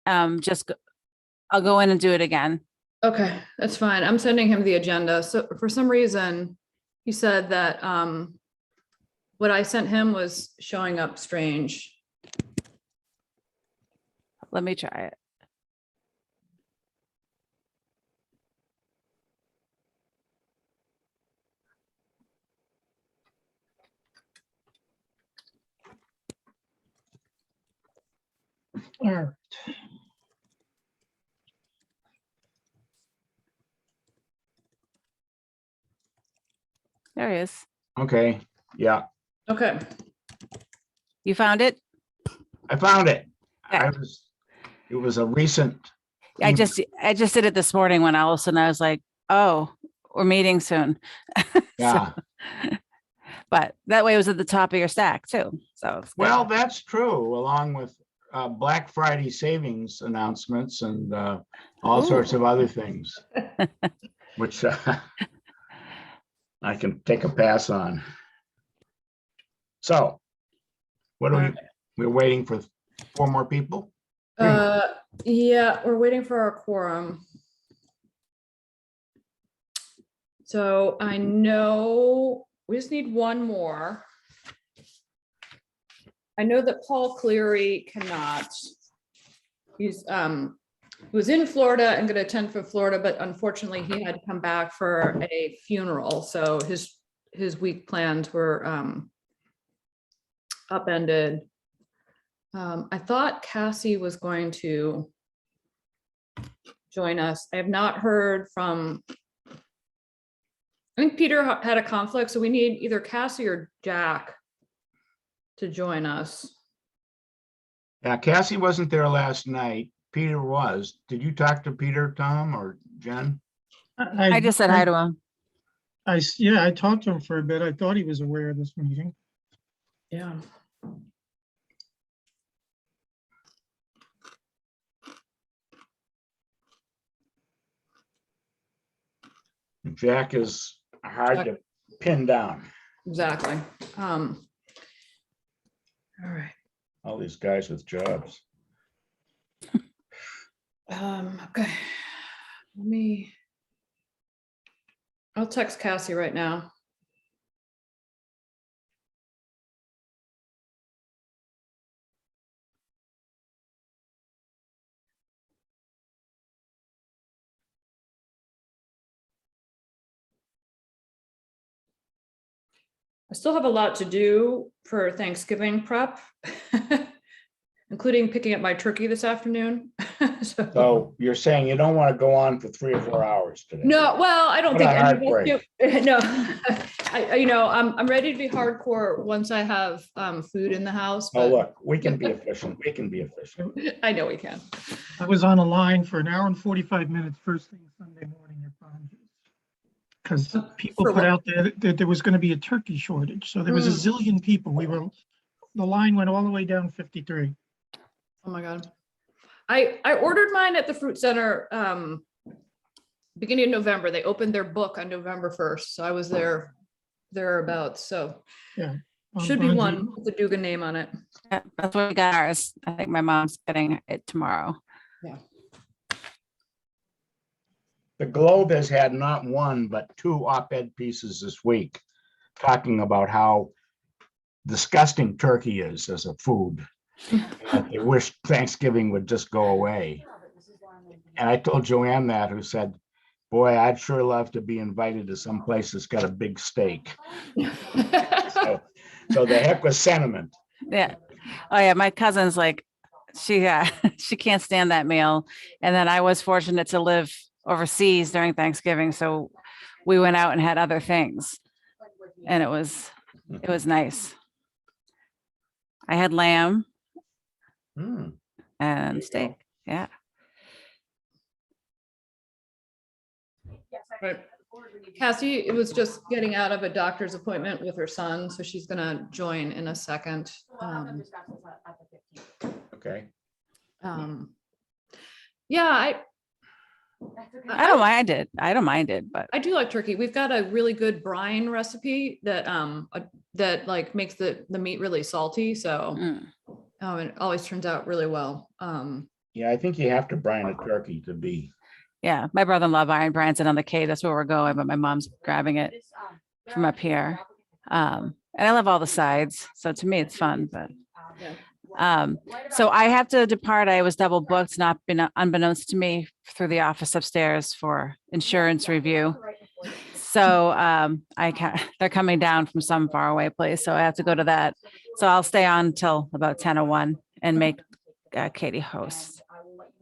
I'll go in and do it again. Okay, that's fine. I'm sending him the agenda. So for some reason, he said that what I sent him was showing up strange. Let me try it. All right. There he is. Okay, yeah, Okay, You found it? I found it. Yeah. It was a recent. I just did it this morning when all of a sudden I was like, oh, we're meeting soon. Yeah, But that way it was at the top of your stack too. So it's good. well, that's true, along with Black Friday savings announcements and all sorts of other things, which I can take a pass on. So what are we're waiting for 4 more people? yeah, we're waiting for our quorum. So I know we just need one more. I know that Paul Cleary cannot. He's he was in Florida and going to attend for Florida, but unfortunately he had to come back for a funeral. So his week plans were upended. I thought Cassie was going to join us. I have not heard from, I think Peter had a conflict, so we need either Cassie or Jack to join us. Yeah, Cassie wasn't there last night. Peter was. Did you talk to Peter, Tom, or Jen? I just said hi to him. Yeah, I talked to him for a bit. I thought he was aware of this meeting. Yeah. Jack is hard to pin down. Exactly. All right. All these guys with jobs. Okay. I'll text Cassie right now. I still have a lot to do for Thanksgiving prep, including picking up my turkey this afternoon. So you're saying you don't want to go on for 3 or 4 hours today? No, well, I don't What think a any of us heartbreak. do. No, I'm ready to be hardcore once I have food in the house. Oh, But look, we can be efficient. We can be efficient. I know we can. I was on a line for 1 hour and 45 minutes first thing Sunday morning at Bonji's. Because people For put what? out there that there was going to be a turkey shortage. So there was a zillion people. The line went all the way down 53. Oh my God. I ordered mine at the fruit center beginning of November. They opened their book on November 1st. So I was thereabouts. So Yeah. should be Bonji- one with the Dugan name on it. Yeah, that's what we got ours. I think my mom's getting it tomorrow. Yeah. The Globe has had not 1, but 2 op-ed pieces this week talking about how disgusting turkey is as a food. And they wish Thanksgiving would just go away. And I told Joanne that, who said, boy, I'd sure love to be invited to some place that's got a big steak. So the heck with sentiment. Yeah. Oh yeah. My cousin's like, she can't stand that meal. And then I was fortunate to live overseas during Thanksgiving. So we went out and had other things. And it was nice. I had lamb and steak. Yeah. Right. Cassie, it was just getting out of a doctor's appointment with her son, so she's gonna join in a second. Okay. Yeah, I don't mind it. I don't mind it, but I do like turkey. We've got a really good brine recipe that that like makes the meat really salty. So it always turns out really well. Yeah, I think you have to brine a turkey to be, Yeah, my brother-in-law brines it on the K. That's where we're going, but my mom's grabbing it from up here. And I love all the sides, so to me it's fun. But so I have to depart. I was double booked, not been unbeknownst to me, through the office upstairs for insurance review. So I can't. They're coming down from some faraway place, so I have to go to that. So I'll stay on till about 10:01 and make Katie host.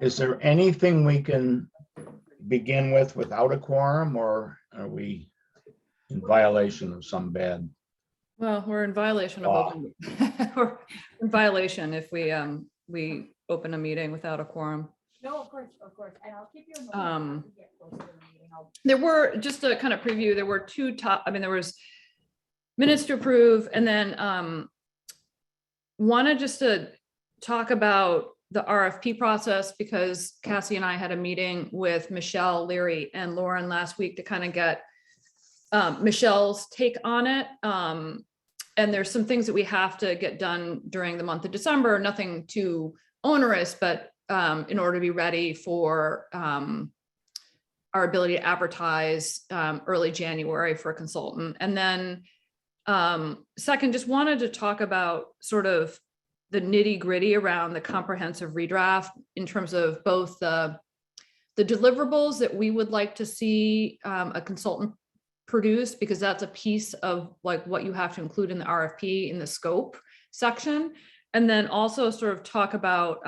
is there anything we can begin with without a quorum, or are we in violation of some bad? Well, we're in violation of Law. open, we're in violation if we open a meeting without a quorum. No, of course, and I'll keep you in the loop Um, as we get closer to the meeting. There were, just to kind of preview, there were there was minutes to approve, and then wanted just to talk about the RFP process, because Cassie and I had a meeting with Michelle Leary and Lauren last week to kind of get Michelle's take on it. And there's some things that we have to get done during the month of December, nothing too onerous, but in order to be ready for our ability to advertise early January for a consultant. And then second, just wanted to talk about sort of the nitty gritty around the comprehensive redraft in terms of both the deliverables that we would like to see a consultant produce, because that's a piece of like what you have to include in the RFP in the scope section. And then also sort of talk about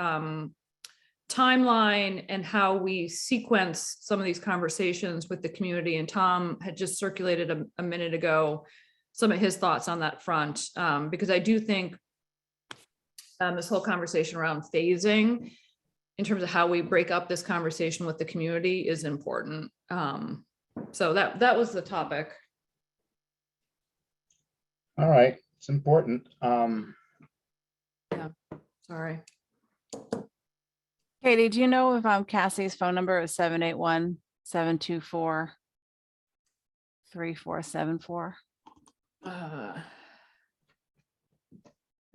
timeline and how we sequence some of these conversations with the community. And Tom had just circulated a minute ago some of his thoughts on that front, because I do think this whole conversation around phasing in terms of how we break up this conversation with the community is important. So that was the topic. All right, it's important. Sorry. Katie, do you know if Cassie's phone number is 781-724-3474?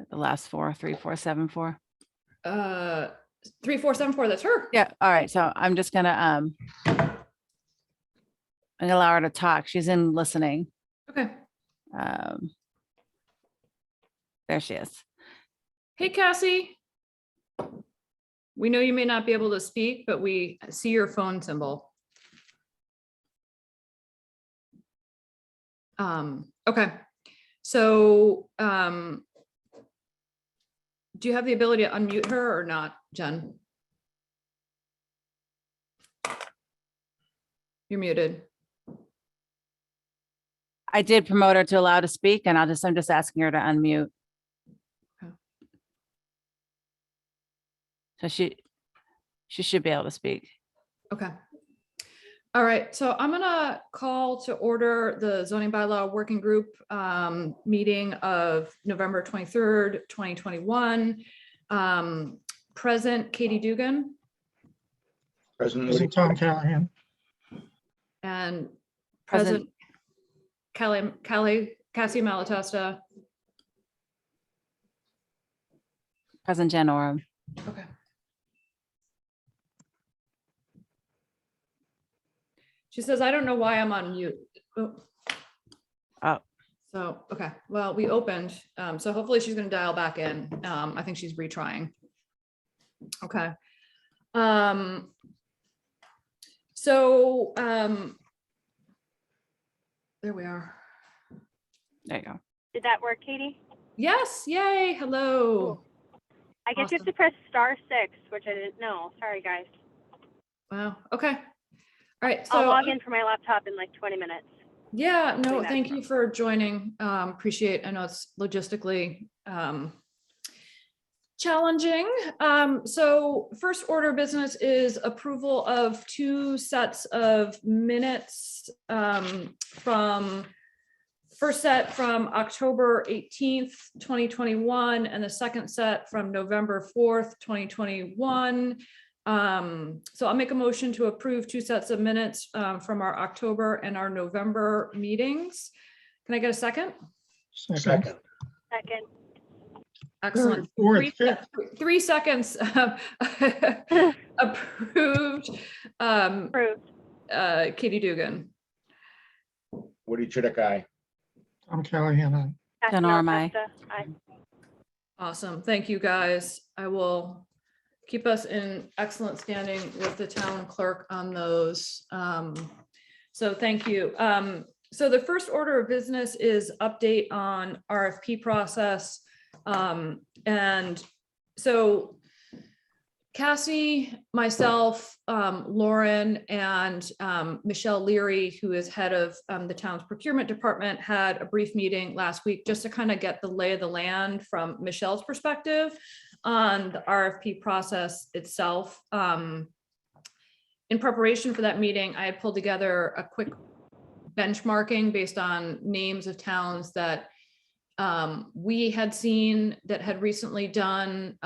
The last four, 3474. 3474, that's her. Yeah, all right. So I'm just gonna I'm gonna allow her to talk. She's in listening. Okay. There she is. Hey, Cassie. We know you may not be able to speak, but we see your phone symbol. Okay. So do you have the ability to unmute her or not, Jen? You're muted. I did promote her to allow to speak, and I'm just asking her to unmute. Okay. So she should be able to speak. Okay. All right, so I'm gonna call to order the zoning bylaw working group meeting of November 23rd, 2021. Present Katie Dugan President Is it Tom Callahan? and Present. present Cassie Malatesta. Present Jen Oram. Okay. She says, I don't know why I'm on mute. Oh. Oh. So, okay, well, we opened, so hopefully she's gonna dial back in. I think she's retrying. Okay. So, there we are. There you go. Did that work, Katie? Yes, yay, hello. I guess you have Awesome. to press *6, which I didn't know. Sorry, guys. Wow, okay. All right, I'll so, log in for my laptop in like 20 minutes. yeah, no, Doing that thank tomorrow. you for joining. Appreciate, I know it's logistically challenging. So first order of business is approval of 2 sets of minutes from first set from October 18th, 2021, and the second set from November 4th, 2021. So I'll make a motion to approve 2 sets of minutes from our October and our November meetings. Can I get a second? Second. Second. Second. Excellent. fourth, Three- fifth. 3 seconds. Approved. Approved. Katie Dugan. Woody Chidick, aye. Tom Callahan, aye. Kathy Denora, aye. Altesta, aye. Awesome. Thank you, guys. I will keep us in excellent standing with the town clerk on those. So thank you. So the first order of business is update on RFP process. And so Cassie, myself, Lauren, and Michelle Leary, who is head of the town's procurement department, had a brief meeting last week just to kind of get the lay of the land from Michelle's perspective on the RFP process itself. In preparation for that meeting, I had pulled together a quick benchmarking based on names of towns that we had seen that had recently done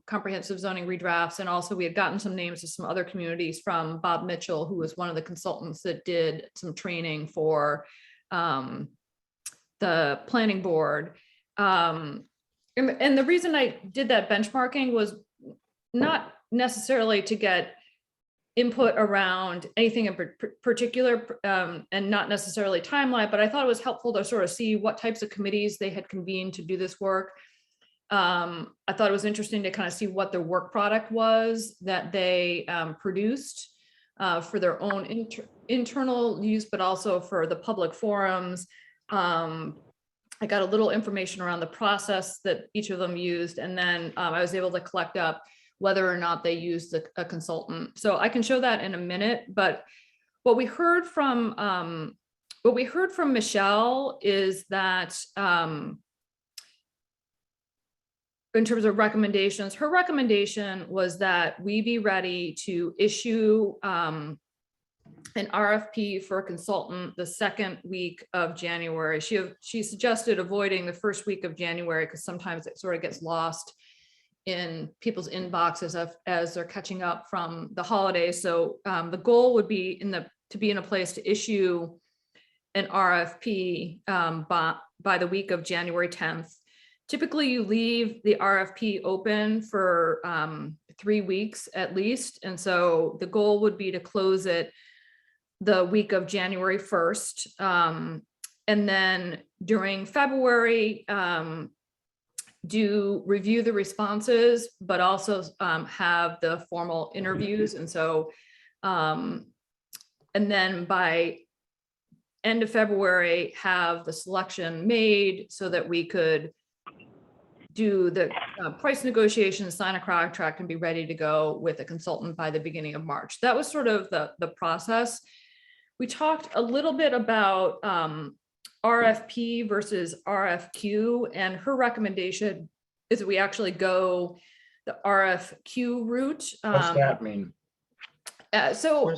comprehensive zoning redrafts. And also we had gotten some names of some other communities from Bob Mitchell, who was one of the consultants that did some training for the planning board. And the reason I did that benchmarking was not necessarily to get input around anything in particular and not necessarily timeline, but I thought it was helpful to sort of see what types of committees they had convened to do this work. I thought it was interesting to kind of see what the work product was that they produced for their own internal use, but also for the public forums. I got a little information around the process that each of them used, and then I was able to collect up whether or not they used a consultant. So I can show that in a minute, but what we heard from Michelle is that in terms of recommendations, her recommendation was that we be ready to issue an RFP for a consultant the second week of January. She suggested avoiding the first week of January because sometimes it sort of gets lost in people's inboxes as they're catching up from the holidays. So the goal would be to be in a place to issue an RFP by the week of January 10th. Typically, you leave the RFP open for 3 weeks at least. And so the goal would be to close it the week of January 1st. And then during February, review the responses, but also have the formal interviews. And so, and then by end of February, have the selection made so that we could do the price negotiations, sign a contract, and be ready to go with a consultant by the beginning of March. That was sort of the process. We talked a little bit about RFP versus RFQ, and her recommendation is that we actually go the RFQ route. What's that mean? So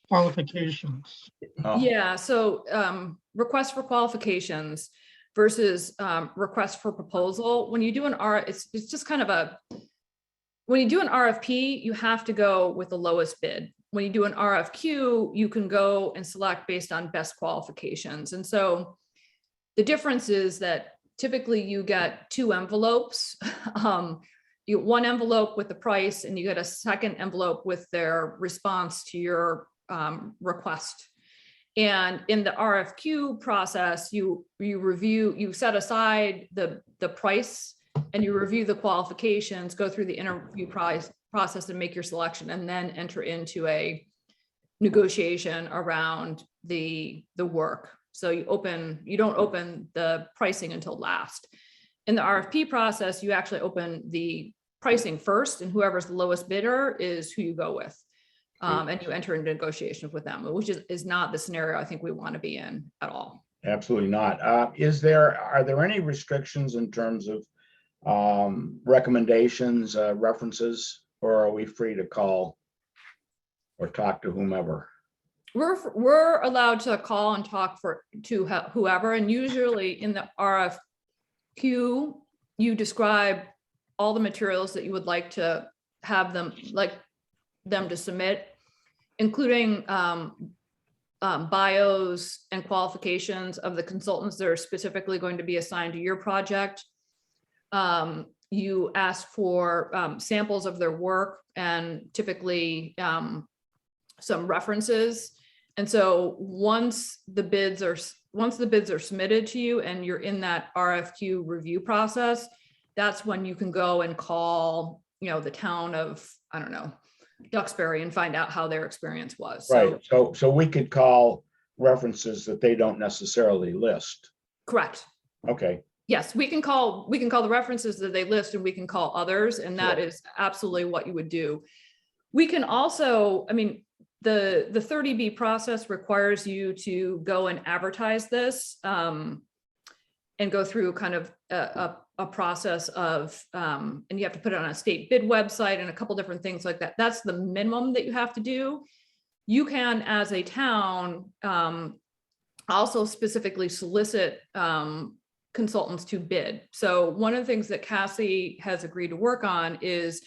Qualifications. Oh. yeah, so request for qualifications versus request for proposal. When you do it's just kind of when you do an RFP, you have to go with the lowest bid. When you do an RFQ, you can go and select based on best qualifications. And so the difference is that typically you get 2 envelopes. You get 1 envelope with the price, and you get a second envelope with their response to your request. And in the RFQ process, you set aside the price, and you review the qualifications, go through the interview process and make your selection, and then enter into a negotiation around the work. So you don't open the pricing until last. In the RFP process, you actually open the pricing first, and whoever's the lowest bidder is who you go with. And you enter into negotiations with them, which is not the scenario I think we want to be in at all. Absolutely not. Are there any restrictions in terms of recommendations, references, or are we free to call or talk to whomever? We're allowed to call and talk to whoever, and usually in the RFQ, you describe all the materials that you would like to have them to submit, including bios and qualifications of the consultants that are specifically going to be assigned to your project. You ask for samples of their work and typically some references. And so once the bids are submitted to you and you're in that RFQ review process, that's when you can go and call, the town of, I don't know, Duxbury and find out how their experience was. Right, so we could call references that they don't necessarily list. Correct. Okay, Yes, we can call the references that they list and we can call others, and that Sure. is absolutely what you would do. We can also, the 30B process requires you to go and advertise this and go through kind of a process of, and you have to put it on a state bid website and a couple different things like that. That's the minimum that you have to do. You can, as a town, also specifically solicit consultants to bid. So one of the things that Cassie has agreed to work on is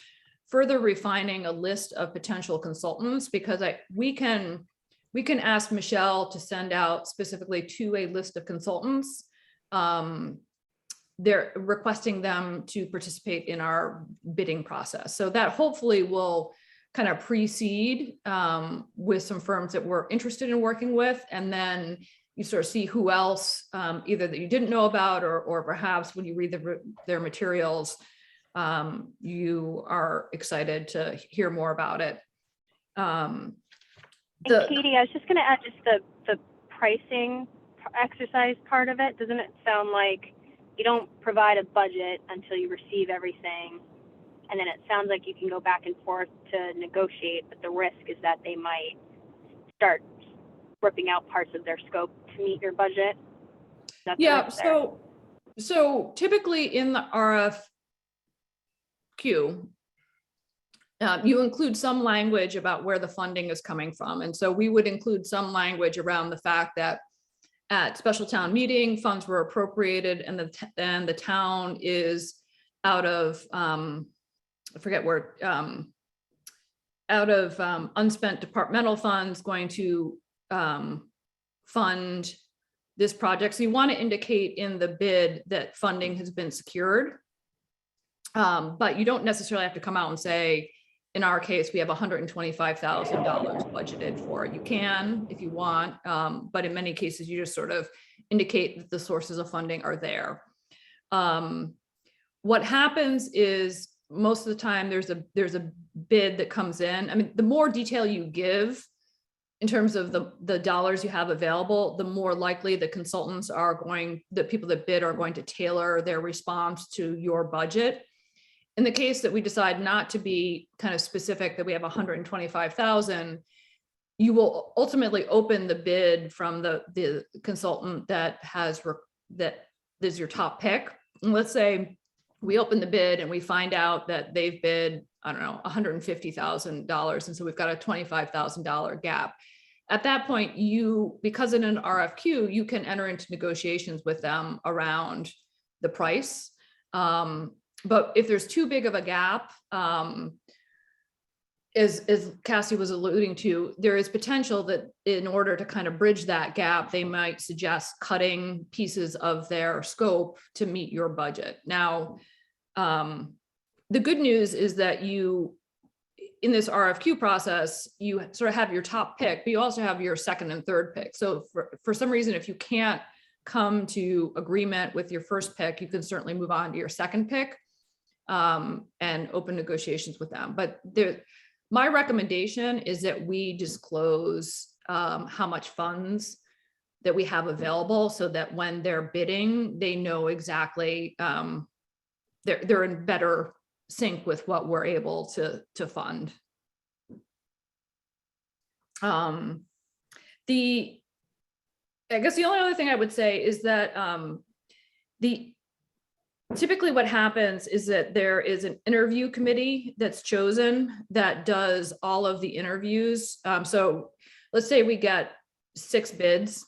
further refining a list of potential consultants, because we can ask Michelle to send out specifically to a list of consultants. They're requesting them to participate in our bidding process. So that hopefully will kind of precede with some firms that we're interested in working with, and then you sort of see who else either that you didn't know about, or perhaps when you read their materials, you are excited to hear more about it. And Katie, I was just going to add just the pricing exercise part of it. Doesn't it sound like you don't provide a budget until you receive everything, and then it sounds like you can go back and forth to negotiate, but the risk is that they might start ripping out parts of their scope to meet your budget? That's the Yeah, risk there. so typically in the RFQ, you include some language about where the funding is coming from. And so we would include some language around the fact that at special town meeting, funds were appropriated and the town is out of, I forget where, out of unspent departmental funds going to fund this project. So you want to indicate in the bid that funding has been secured. But you don't necessarily have to come out and say, in our case, we have $125,000 budgeted for it. You can, if you want, but in many cases, you just sort of indicate that the sources of funding are there. What happens is most of the time there's a bid that comes in. The more detail you give in terms of the dollars you have available, the more likely the consultants are the people that bid are going to tailor their response to your budget. In the case that we decide not to be kind of specific, that we have 125,000, you will ultimately open the bid from the consultant that is your top pick. And let's say we open the bid and we find out that they've bid, I don't know, $150,000. And so we've got a $25,000 gap. At that point, because in an RFQ, you can enter into negotiations with them around the price. But if there's too big of a gap, as Cassie was alluding to, there is potential that in order to kind of bridge that gap, they might suggest cutting pieces of their scope to meet your budget. Now, the good news is that in this RFQ process, you sort of have your top pick, but you also have your second and third pick. So for some reason, if you can't come to agreement with your first pick, you can certainly move on to your second pick and open negotiations with them. But my recommendation is that we disclose how much funds that we have available, so that when they're bidding, they know exactly, they're in better sync with what we're able to fund. I guess the only other thing I would say is that typically what happens is that there is an interview committee that's chosen that does all of the interviews. So let's say we get 6 bids.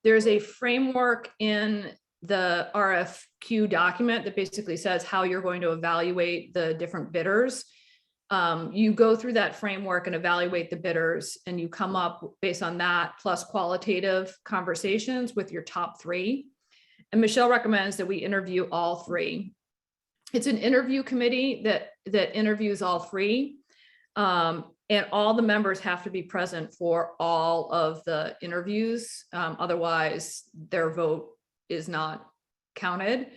There's a framework in the RFQ document that basically says how you're going to evaluate the different bidders. You go through that framework and evaluate the bidders, and you come up based on that plus qualitative conversations with your top 3. And Michelle recommends that we interview all 3. It's an interview committee that interviews all three. And all the members have to be present for all of the interviews. Otherwise, their vote is not counted.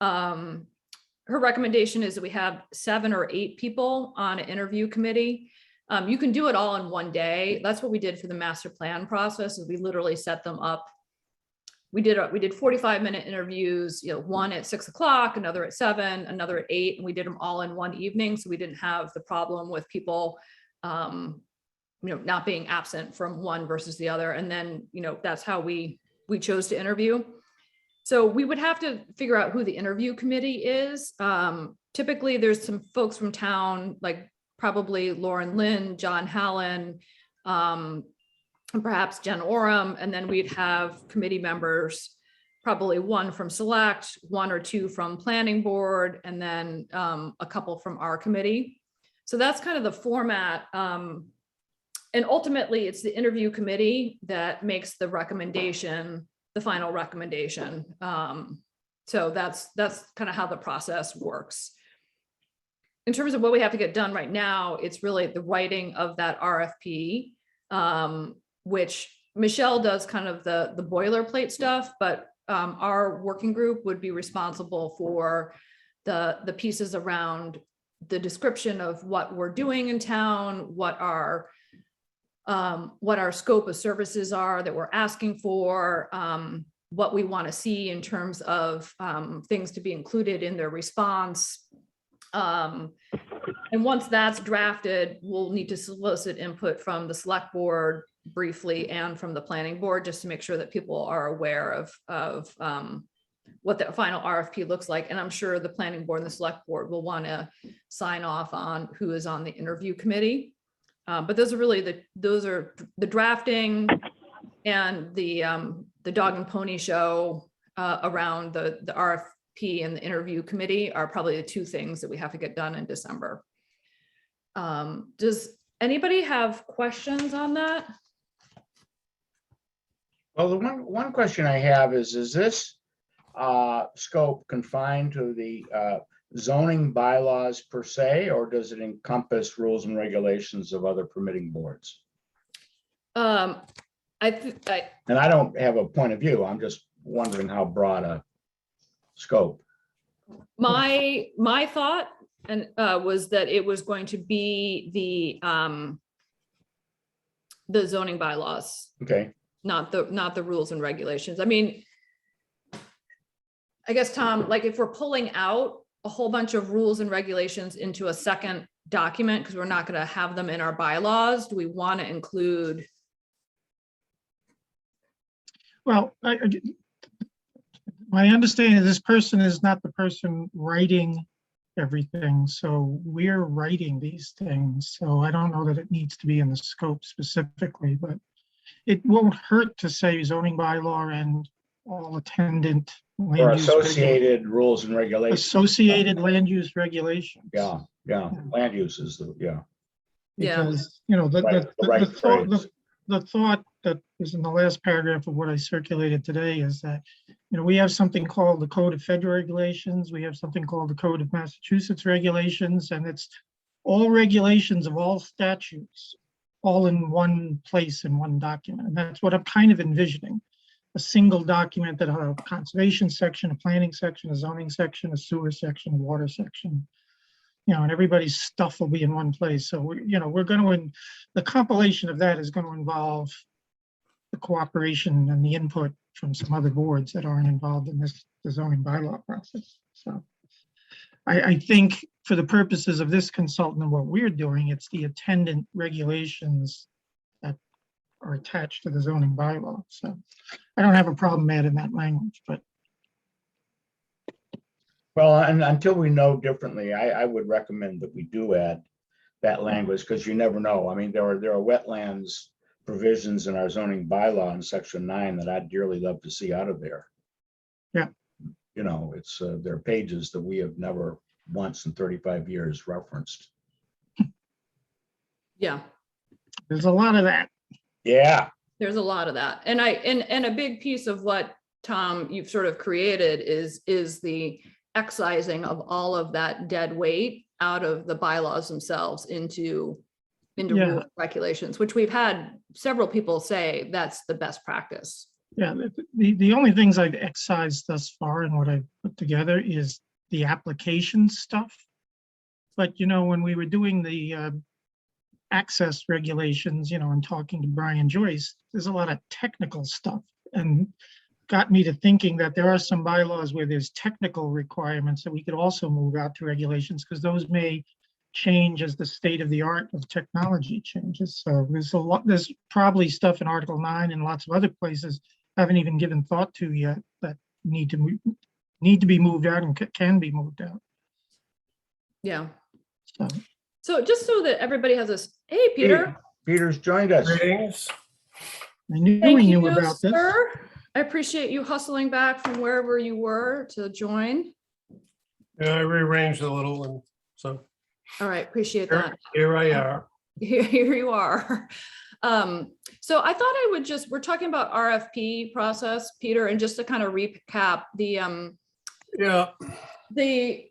Her recommendation is that we have 7 or 8 people on an interview committee. You can do it all in one day. That's what we did for the master plan process, is we literally set them up. We did 45-minute interviews, one at 6 o'clock, another at 7, another at 8, and we did them all in one evening. So we didn't have the problem with people, not being absent from one versus the other. And then, that's how we chose to interview. So we would have to figure out who the interview committee is. Typically there's some folks from town, like probably Lauren Lynn, John Hallen, and perhaps Jen Oram, and then we'd have committee members, probably 1 from select, 1 or 2 from planning board, and then a couple from our committee. So that's kind of the format. And ultimately it's the interview committee that makes the recommendation, the final recommendation. So that's kind of how the process works. In terms of what we have to get done right now, it's really the writing of that RFP, which Michelle does kind of the boilerplate stuff, but our working group would be responsible for the pieces around the description of what we're doing in town, what our scope of services are that we're asking for, what we want to see in terms of things to be included in their response. And once that's drafted, we'll need to solicit input from the select board briefly and from the planning board, just to make sure that people are aware of what the final RFP looks like. And I'm sure the planning board and the select board will want to sign off on who is on the interview committee. But those are really the drafting and the dog and pony show around the RFP and the interview committee are probably the 2 things that we have to get done in December. Does anybody have questions on that? Well, the one question I have is this scope confined to the zoning bylaws per se, or does it encompass rules and regulations of other permitting boards? And I don't have a point of view. I'm just wondering how broad a scope. my thought was that it was going to be the zoning bylaws, Okay. not the rules and regulations. I mean, I guess, Tom, like if we're pulling out a whole bunch of rules and regulations into a second document, because we're not going to have them in our bylaws, do we want to include? Well, my understanding is this person is not the person writing everything, so we're writing these things. So I don't know that it needs to be in the scope specifically, but it won't hurt to say zoning bylaw and all attendant Or land use associated rules and regulations. associated land use regulations. Yeah, land uses, Yeah. Because, Right, the right phrase. the thought that is in the last paragraph of what I circulated today is that, we have something called the Code of Federal Regulations. We have something called the Code of Massachusetts Regulations, and it's all regulations of all statutes, all in one place in one document. And that's what I'm kind of envisioning. A single document that has a conservation section, a planning section, a zoning section, a sewer section, a water section, and everybody's stuff will be in one place. So, we're going to, the compilation of that is going to involve the cooperation and the input from some other boards that aren't involved in the zoning bylaw process. So I think for the purposes of this consultant and what we're doing, it's the attendant regulations that are attached to the zoning bylaw. So I don't have a problem adding that language, but. Well, and until we know differently, I would recommend that we do add that language, because you never know. I mean, there are wetlands provisions in our zoning bylaw in section 9 that I'd dearly love to see out of there. Yeah. It's there are pages that we have never once in 35 years referenced. Yeah. There's a lot of that. Yeah. There's a lot of that. And a big piece of what, Tom, you've sort of created is the excising of all of that dead weight out of the bylaws themselves into Yeah. rules, regulations, which we've had several people say that's the best practice. Yeah, the only things I've excised thus far and what I've put together is the application stuff. But, when we were doing the access regulations, and talking to Brian Joyce, there's a lot of technical stuff, and got me to thinking that there are some bylaws where there's technical requirements that we could also move out to regulations, because those may change as the state of the art of technology changes. So there's probably stuff in Article 9 and lots of other places I haven't even given thought to yet that need to be moved out and can be moved out. Yeah. So So just so that everybody has this, hey, Peter. Peter's joined us. Greetings. I knew Thank we you, knew about this. sir. I appreciate you hustling back from wherever you were to join. Yeah, I rearranged a little, and so All right, appreciate that. here I are. Here you are. So I thought I would we're talking about RFP process, Peter, and just to kind of recap Yeah, the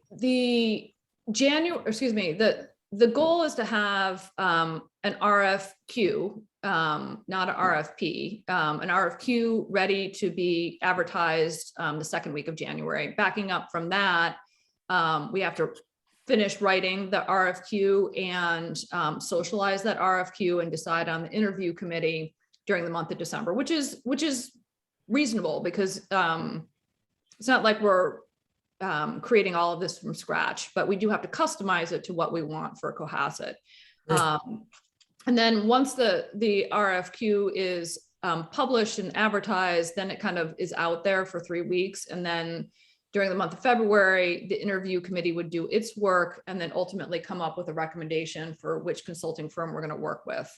the goal is to have an RFQ, not an RFP, an RFQ ready to be advertised the second week of January. Backing up from that, we have to finish writing the RFQ and socialize that RFQ and decide on the interview committee during the month of December, which is reasonable, because it's not like we're creating all of this from scratch, but we do have to customize it to what we want for Cohasset. And then once the RFQ is published and advertised, then it kind of is out there for 3 weeks. And then during the month of February, the interview committee would do its work and then ultimately come up with a recommendation for which consulting firm we're going to work with.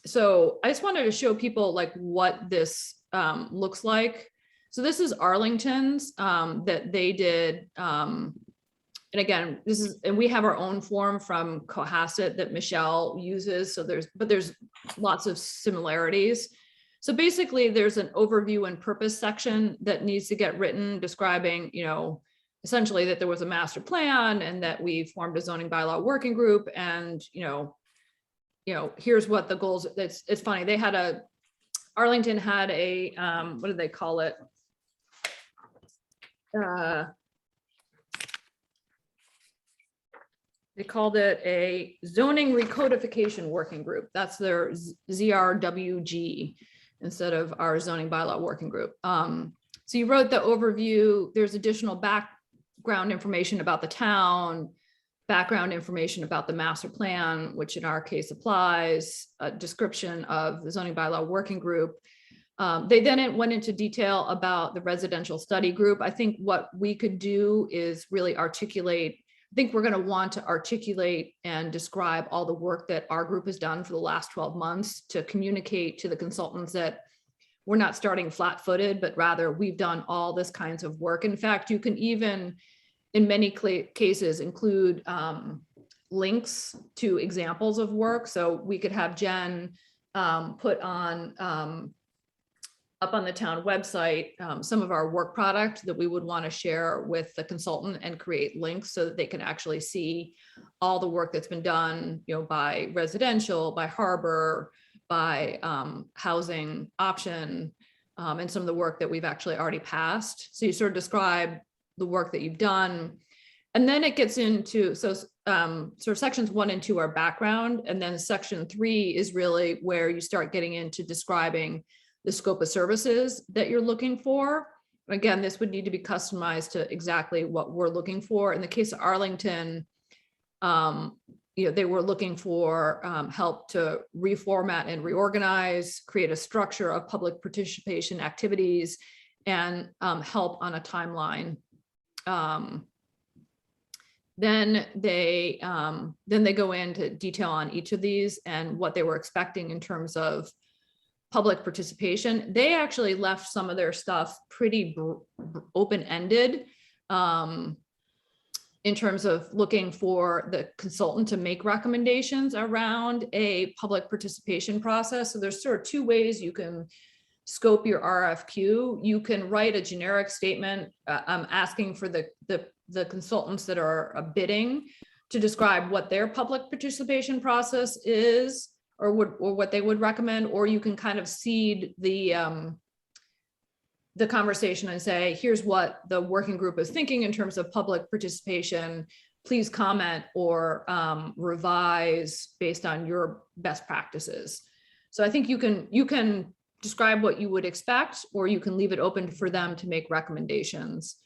So I just wanted to show people like what this looks like. So this is Arlington's that they did. And again, and we have our own form from Cohasset that Michelle uses. So there's lots of similarities. So basically there's an overview and purpose section that needs to get written describing, essentially that there was a master plan and that we formed a zoning bylaw working group, and, here's what the goals. It's funny. Arlington had a, what do they call it? They called it a zoning recodification working group. That's their ZRWG instead of our zoning bylaw working group. So you wrote the overview. There's additional background information about the town, background information about the master plan, which in our case applies, a description of the zoning bylaw working group. They then went into detail about the residential study group. I think what we could do is really articulate. I think we're going to want to articulate and describe all the work that our group has done for the last 12 months to communicate to the consultants that we're not starting flat-footed, but rather we've done all this kinds of work. In fact, you can even, in many cases, include links to examples of work. So we could have Jen put on up on the town website some of our work product that we would want to share with the consultant and create links so that they can actually see all the work that's been done, by residential, by harbor, by housing option, and some of the work that we've actually already passed. So you sort of describe the work that you've done. And then it gets into, sort of sections 1 and 2 are background. And then section 3 is really where you start getting into describing the scope of services that you're looking for. Again, this would need to be customized to exactly what we're looking for. In the case of Arlington, they were looking for help to reformat and reorganize, create a structure of public participation activities, and help on a timeline. Then they go into detail on each of these and what they were expecting in terms of public participation. They actually left some of their stuff pretty open-ended in terms of looking for the consultant to make recommendations around a public participation process. So there's sort of 2 ways you can scope your RFQ, you can write a generic statement asking for the consultants that are bidding to describe what their public participation process is, or what they would recommend, or you can kind of seed the conversation and say, here's what the working group is thinking in terms of public participation. Please comment or revise based on your best practices. So I think you can describe what you would expect, or you can leave it open for them to make recommendations.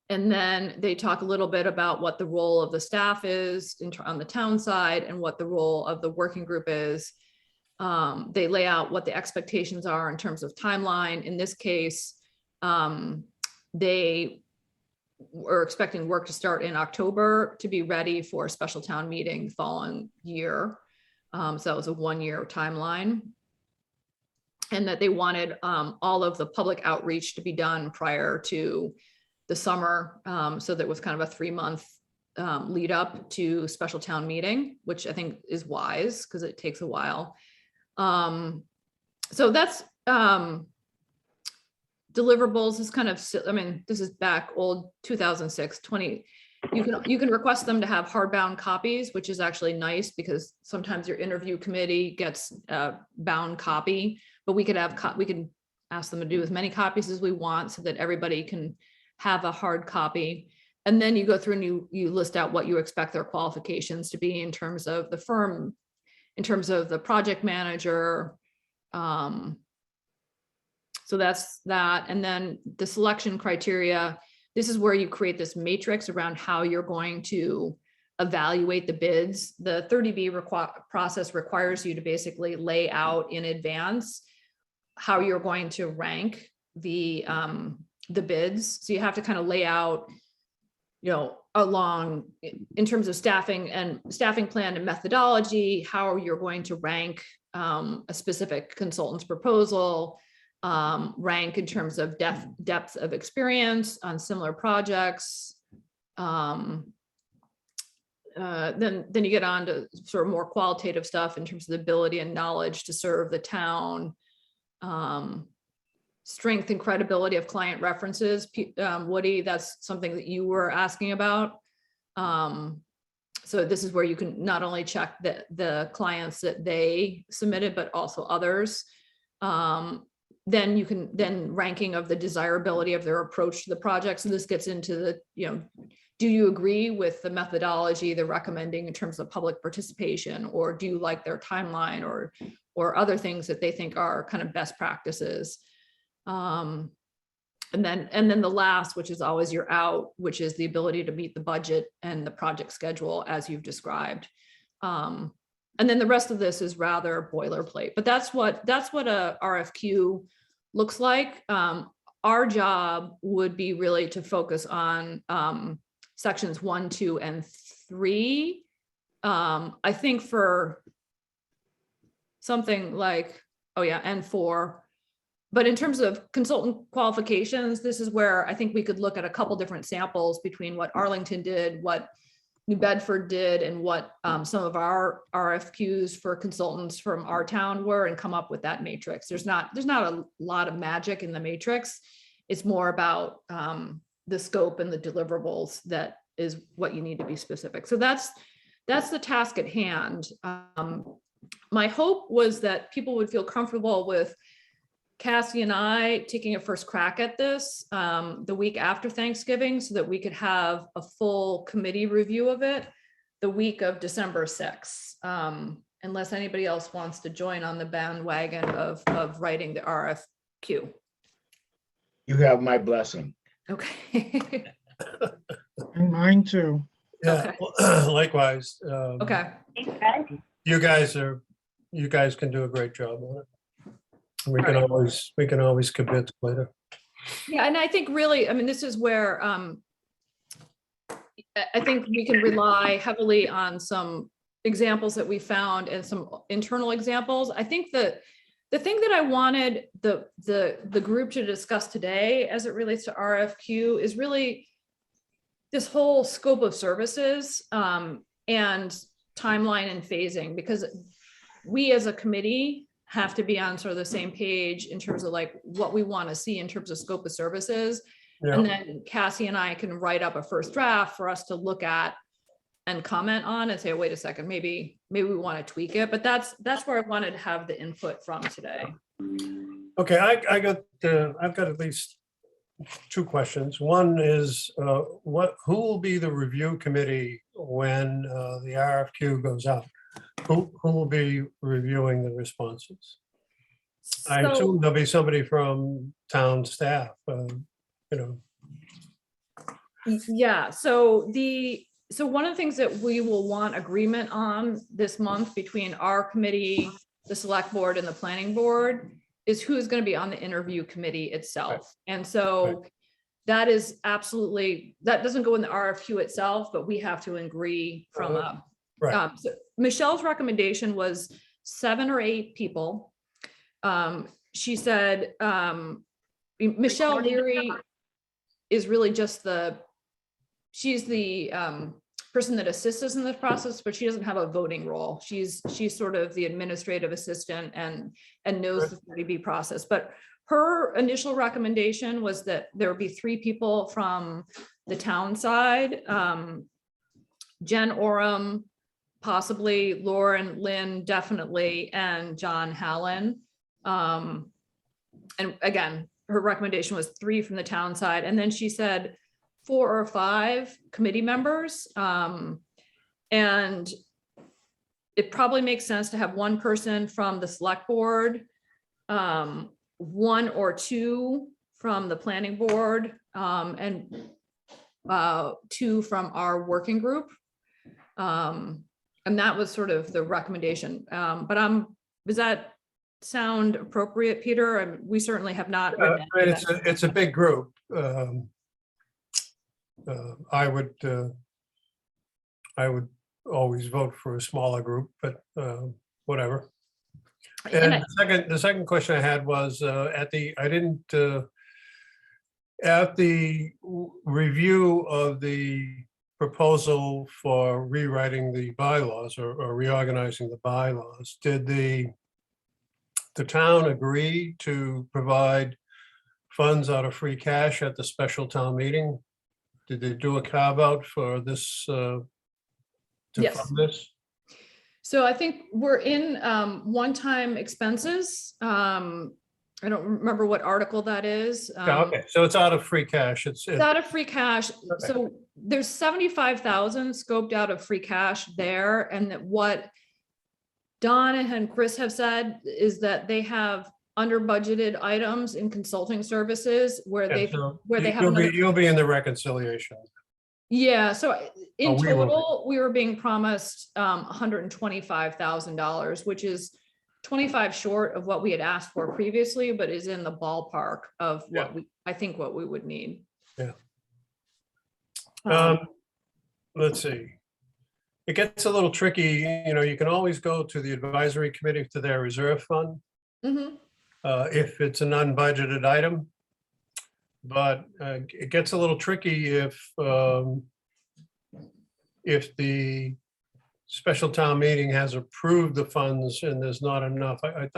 And then they talk a little bit about what the role of the staff is on the town side and what the role of the working group is. They lay out what the expectations are in terms of timeline. In this case, they were expecting work to start in October to be ready for a special town meeting the following year. So that was a 1-year timeline. And that they wanted all of the public outreach to be done prior to the summer. So that was kind of a 3-month lead up to special town meeting, which I think is wise because it takes a while. So that's deliverables is kind of, I mean, this is back old 2006, you can request them to have hardbound copies, which is actually nice because sometimes your interview committee gets a bound copy, but we could ask them to do as many copies as we want so that everybody can have a hard copy. And then you go through and you list out what you expect their qualifications to be in terms of the firm, in terms of the project manager. So that's that. And then the selection criteria, this is where you create this matrix around how you're going to evaluate the bids. The 30B process requires you to basically lay out in advance how you're going to rank the bids. So you have to kind of lay out, along in terms of staffing plan and methodology, how you're going to rank a specific consultant's proposal, rank in terms of depth of experience on similar projects. Then you get on to sort of more qualitative stuff in terms of the ability and knowledge to serve the town, strength and credibility of client references. Woody, that's something that you were asking about. So this is where you can not only check the clients that they submitted, but also others. Then you can ranking of the desirability of their approach to the project. So this gets into the, do you agree with the methodology they're recommending in terms of public participation, or do you like their timeline or other things that they think are kind of best practices? And then the last, which is always your out, which is the ability to meet the budget and the project schedule as you've described. And then the rest of this is rather boilerplate, but that's what a RFQ looks like. Our job would be really to focus on sections 1, 2, and 3. I think for something like, and 4. But in terms of consultant qualifications, this is where I think we could look at a couple different samples between what Arlington did, what New Bedford did, and what some of our RFQs for consultants from our town were, and come up with that matrix. There's not a lot of magic in the matrix. It's more about the scope and the deliverables that is what you need to be specific. So that's the task at hand. My hope was that people would feel comfortable with Cassie and I taking a first crack at this the week after Thanksgiving, so that we could have a full committee review of it the week of December 6th, unless anybody else wants to join on the bandwagon of writing the RFQ. You have my blessing. Okay. And mine too. Yeah, likewise. Okay. Thanks, guys. You guys can do a great job on it. We can Right. always commit later. Yeah, and I think really, I mean, this is where I think we can rely heavily on some examples that we found and some internal examples. I think that the thing that I wanted the group to discuss today as it relates to RFQ is really this whole scope of services and timeline and phasing, because we as a committee have to be on sort of the same page in terms of like what we want to see in terms of scope of services. And Yeah, then Cassie and I can write up a first draft for us to look at and comment on and say, wait a second, maybe we want to tweak it. But that's where I wanted to have the input from today. okay, I've got at least two questions. One is, who will be the review committee when the RFQ goes out? Who will be reviewing the responses? I So- assume there'll be somebody from town staff, you know. Yeah, so one of the things that we will want agreement on this month between our committee, the select board and the planning board is who's going to be on the interview committee itself. And so that is absolutely, that doesn't go in the RFQ itself, but we have to agree from Right. so Michelle's recommendation was 7 or 8 people. She said, Michelle Leary is really just she's the person that assists us in this process, but she doesn't have a voting role. She's sort of the administrative assistant and knows the 40B process. But her initial recommendation was that there would be 3 people from the town side, Jen Oram, possibly Lauren Lynn, definitely, and John Hallen. And again, her recommendation was 3 from the town side. And then she said 4 or 5 committee members. And it probably makes sense to have 1 person from the select board, 1 or 2 from the planning board, and 2 from our working group. And that was sort of the recommendation. But does that sound appropriate, Peter? I mean, we certainly have not. written any of that. It's a big group. I would always vote for a smaller group, but whatever. And the second question I had was at the review of the proposal for rewriting the bylaws or reorganizing the bylaws, did the town agree to provide funds out of free cash at the special town meeting? Did they do a carve out for this to Yes. fund this? So I think we're in one-time expenses. I don't remember what article that is. Okay, so it's out of free cash. It's Out of free cash. Okay. So there's 75,000 scoped out of free cash there. And that what Don and Chris have said is that they have under budgeted items in consulting services where yeah, they so have you'll another. you'll be in the reconciliation. Yeah, so in we will be. total, we were being promised $125,000, which is 25 short of what we had asked for previously, but is in the ballpark of Yeah. what I think what we would need. Yeah. Um, Let's see. It gets a little tricky, you can always go to the advisory committee to their reserve fund mhm. if it's an unbudgeted item. But it gets a little tricky if the special town meeting has approved the funds and there's not enough. I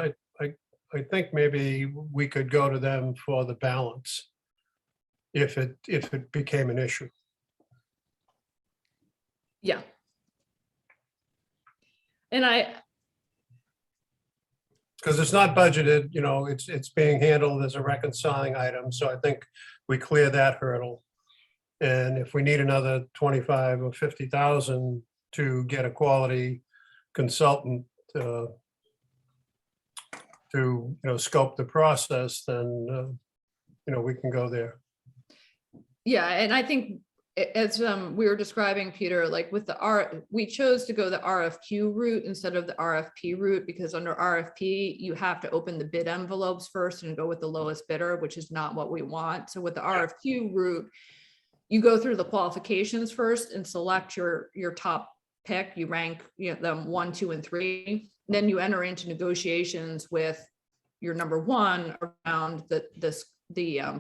think maybe we could go to them for the balance if it became an issue. Yeah. And Because it's not budgeted, it's being handled as a reconciling item. So I think we clear that hurdle. And if we need another 25 or 50,000 to get a quality consultant to scope the process, then, we can go there. yeah, and I think as we were describing, Peter, like with we chose to go the RFQ route instead of the RFP route because under RFP, you have to open the bid envelopes first and go with the lowest bidder, which is not what we want. So with the RFQ route, you go through the qualifications first and select your top pick. You rank them 1, 2, and 3. Then you enter into negotiations with your number 1 around the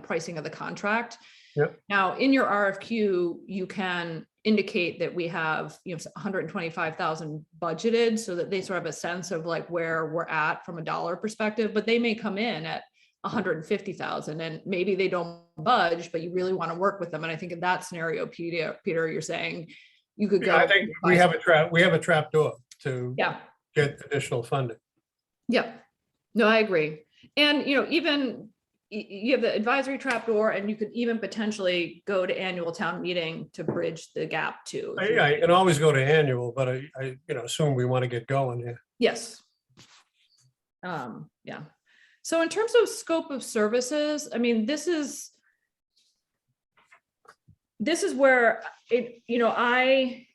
pricing of the contract. Yep. Now, in your RFQ, you can indicate that we have, 125,000 budgeted so that they sort of have a sense of like where we're at from a dollar perspective, but they may come in at 150,000 and maybe they don't budge, but you really want to work with them. And I think in that scenario, Peter, you're saying you could go. I think we have a trap door to Yeah. get additional funding. Yeah, no, I agree. And, even you have the advisory trapdoor and you could even potentially go to annual town meeting to bridge the gap too. I can always go to annual, but I assume we want to get going here. Yes. Yeah. So in terms of scope of services, I mean, this is where I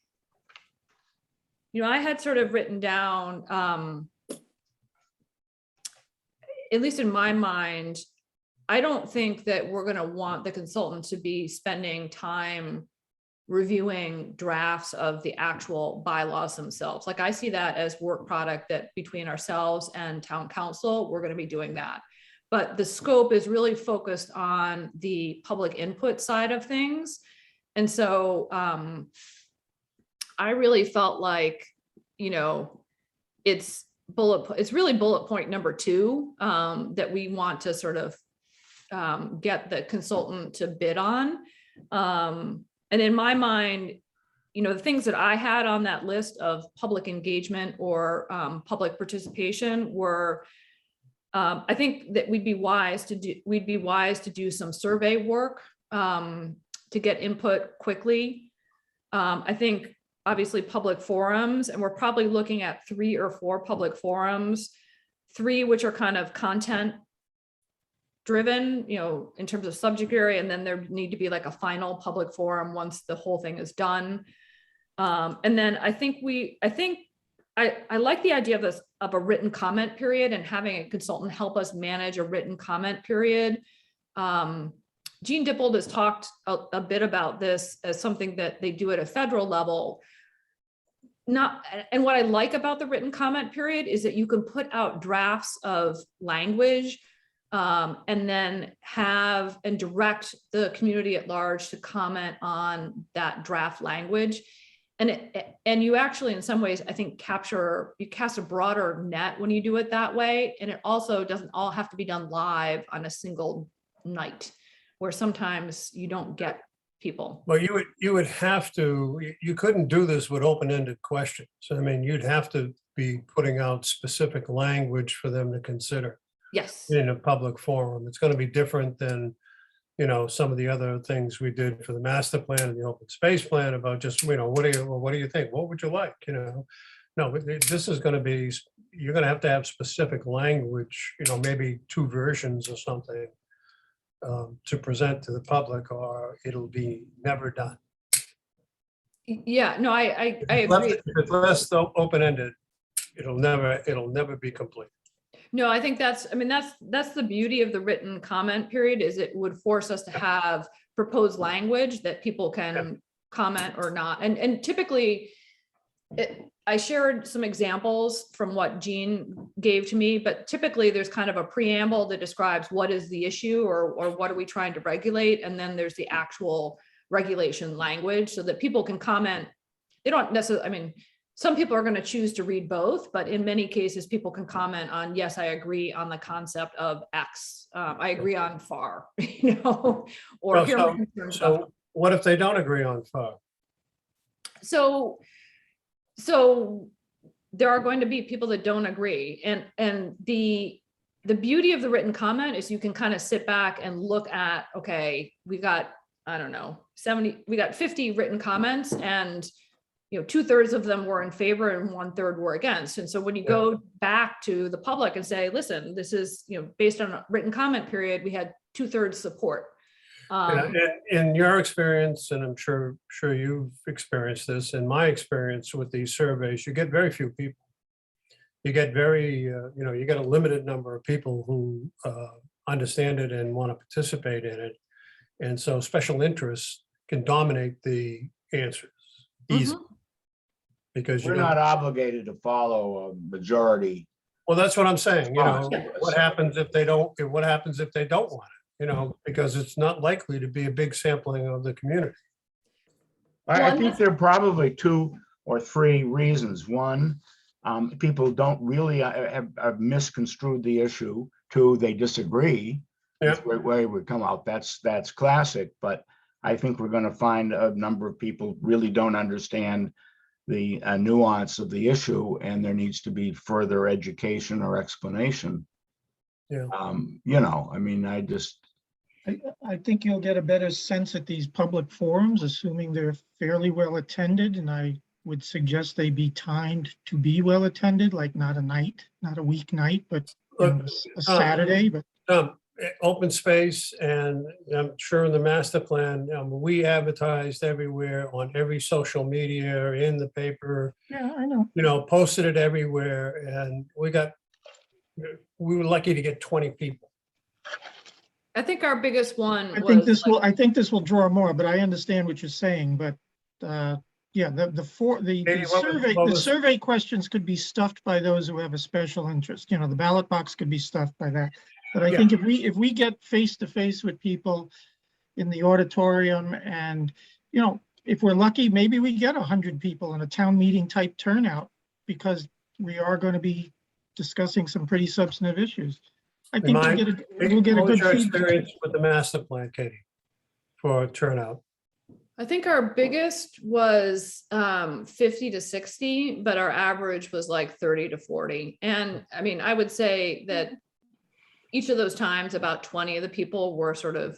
had sort of written down, at least in my mind, I don't think that we're going to want the consultant to be spending time reviewing drafts of the actual bylaws themselves. Like I see that as work product that between ourselves and town council, we're going to be doing that. But the scope is really focused on the public input side of things. And so I really felt like, it's really bullet point number 2 that we want to sort of get the consultant to bid on. And in my mind, the things that I had on that list of public engagement or public participation were, I think that we'd be wise to do some survey work to get input quickly. I think obviously public forums, and we're probably looking at 3 or 4 public forums, 3 which are kind of content driven, in terms of subject area, and then there need to be like a final public forum once the whole thing is done. And then I like the idea of a written comment period and having a consultant help us manage a written comment period. Gene Dippold has talked a bit about this as something that they do at a federal level. And what I like about the written comment period is that you can put out drafts of language and then have and direct the community at large to comment on that draft language. And you actually, in some ways, I think you cast a broader net when you do it that way. And it also doesn't all have to be done live on a single night, where sometimes you don't get people. Well, you would have to, you couldn't do this with open-ended questions. I mean, you'd have to be putting out specific language for them to consider. Yes. In a public forum. It's going to be different than, some of the other things we did for the master plan and the open space plan about just, what do you think? What would you like? No, this is going to be, you're going to have specific language, maybe 2 versions or something to present to the public, or it'll be never done. Yeah, no, I agree. If it's less open-ended, it'll never be complete. No, I think that's the beauty of the written comment period, is it would force us to have proposed language that people can comment or not. And typically, I shared some examples from what Gene gave to me, but typically there's kind of a preamble that describes what is the issue or what are we trying to regulate. And then there's the actual regulation language so that people can comment. They don't necessarily, some people are going to choose to read both, but in many cases, people can comment on, yes, I agree on the concept of X. I agree on FAR, or here are my concerns about. So what if they don't agree on FAR? So there are going to be people that don't agree. And the beauty of the written comment is you can kind of sit back and look at, okay, we got, I don't know, 50 written comments, and 2/3 of them were in favor and 1/3 were against. And so when you go back to the public and say, listen, this is, based on a written comment period, we had 2/3 support. In your experience, and I'm sure you've experienced this, in my experience with these surveys, you get very few people. You get you get a limited number of people who understand it and want to participate in it. And so special interests can dominate the answers easily. Because we're not obligated to follow a majority. Well, that's what I'm saying. What happens if they don't? What happens if they don't want it? Because it's not likely to be a big sampling of the community. I think there are probably 2 or 3 reasons. One, people don't really have misconstrued the issue. 2, they disagree. That's Yeah. where we come out. That's classic. But I think we're going to find a number of people really don't understand the nuance of the issue, and there needs to be further education or explanation. Yeah. I mean, I think you'll get a better sense at these public forums, assuming they're fairly well attended, and I would suggest they be timed to be well attended, like not a weeknight, but Look, a Saturday, but open space, and I'm sure in the master plan, we advertised everywhere on every social media, in the paper, yeah, I know. posted it everywhere, and we were lucky to get 20 people. I think our biggest one I think was like, I think this will draw more, but I understand what you're saying, but yeah, Katie, what was- survey questions could be stuffed by those who have a special interest. The ballot box could be stuffed by that. But I Yeah. think if we get face to face with people in the auditorium, and if we're lucky, maybe we get 100 people in a town meeting type turnout, because we are going to be discussing some pretty substantive issues. I think we'll get a What was good your feedback. experience with the master plan, Katie, for turnout? I think our biggest was 50 to 60, but our average was like 30 to 40. And I mean, I would say that each of those times, about 20 of the people were sort of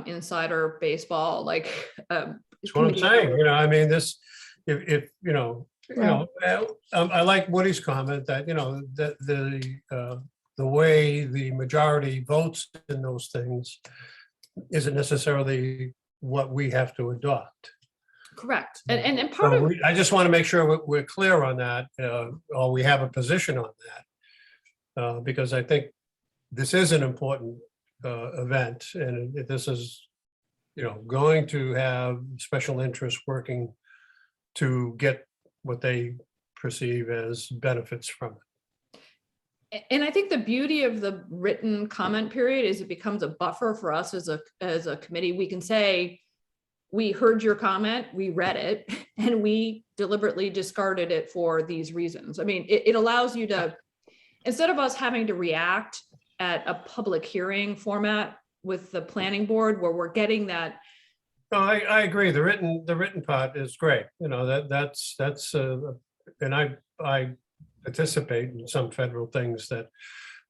insider baseball, like. That's what I'm saying, I mean, this, if I like Woody's comment that, that the way the majority votes in those things isn't necessarily what we have to adopt. Correct. And part of, I just want to make sure we're clear on that, or we have a position on that. Because I think this is an important event, and this is, going to have special interest working to get what they perceive as benefits from it. and I think the beauty of the written comment period is it becomes a buffer for us as a committee. We can say, we heard your comment, we read it, and we deliberately discarded it for these reasons. I mean, it allows you to, instead of us having to react at a public hearing format with the planning board where we're getting that. No, I agree. The written part is great. That's and I participate in some federal things that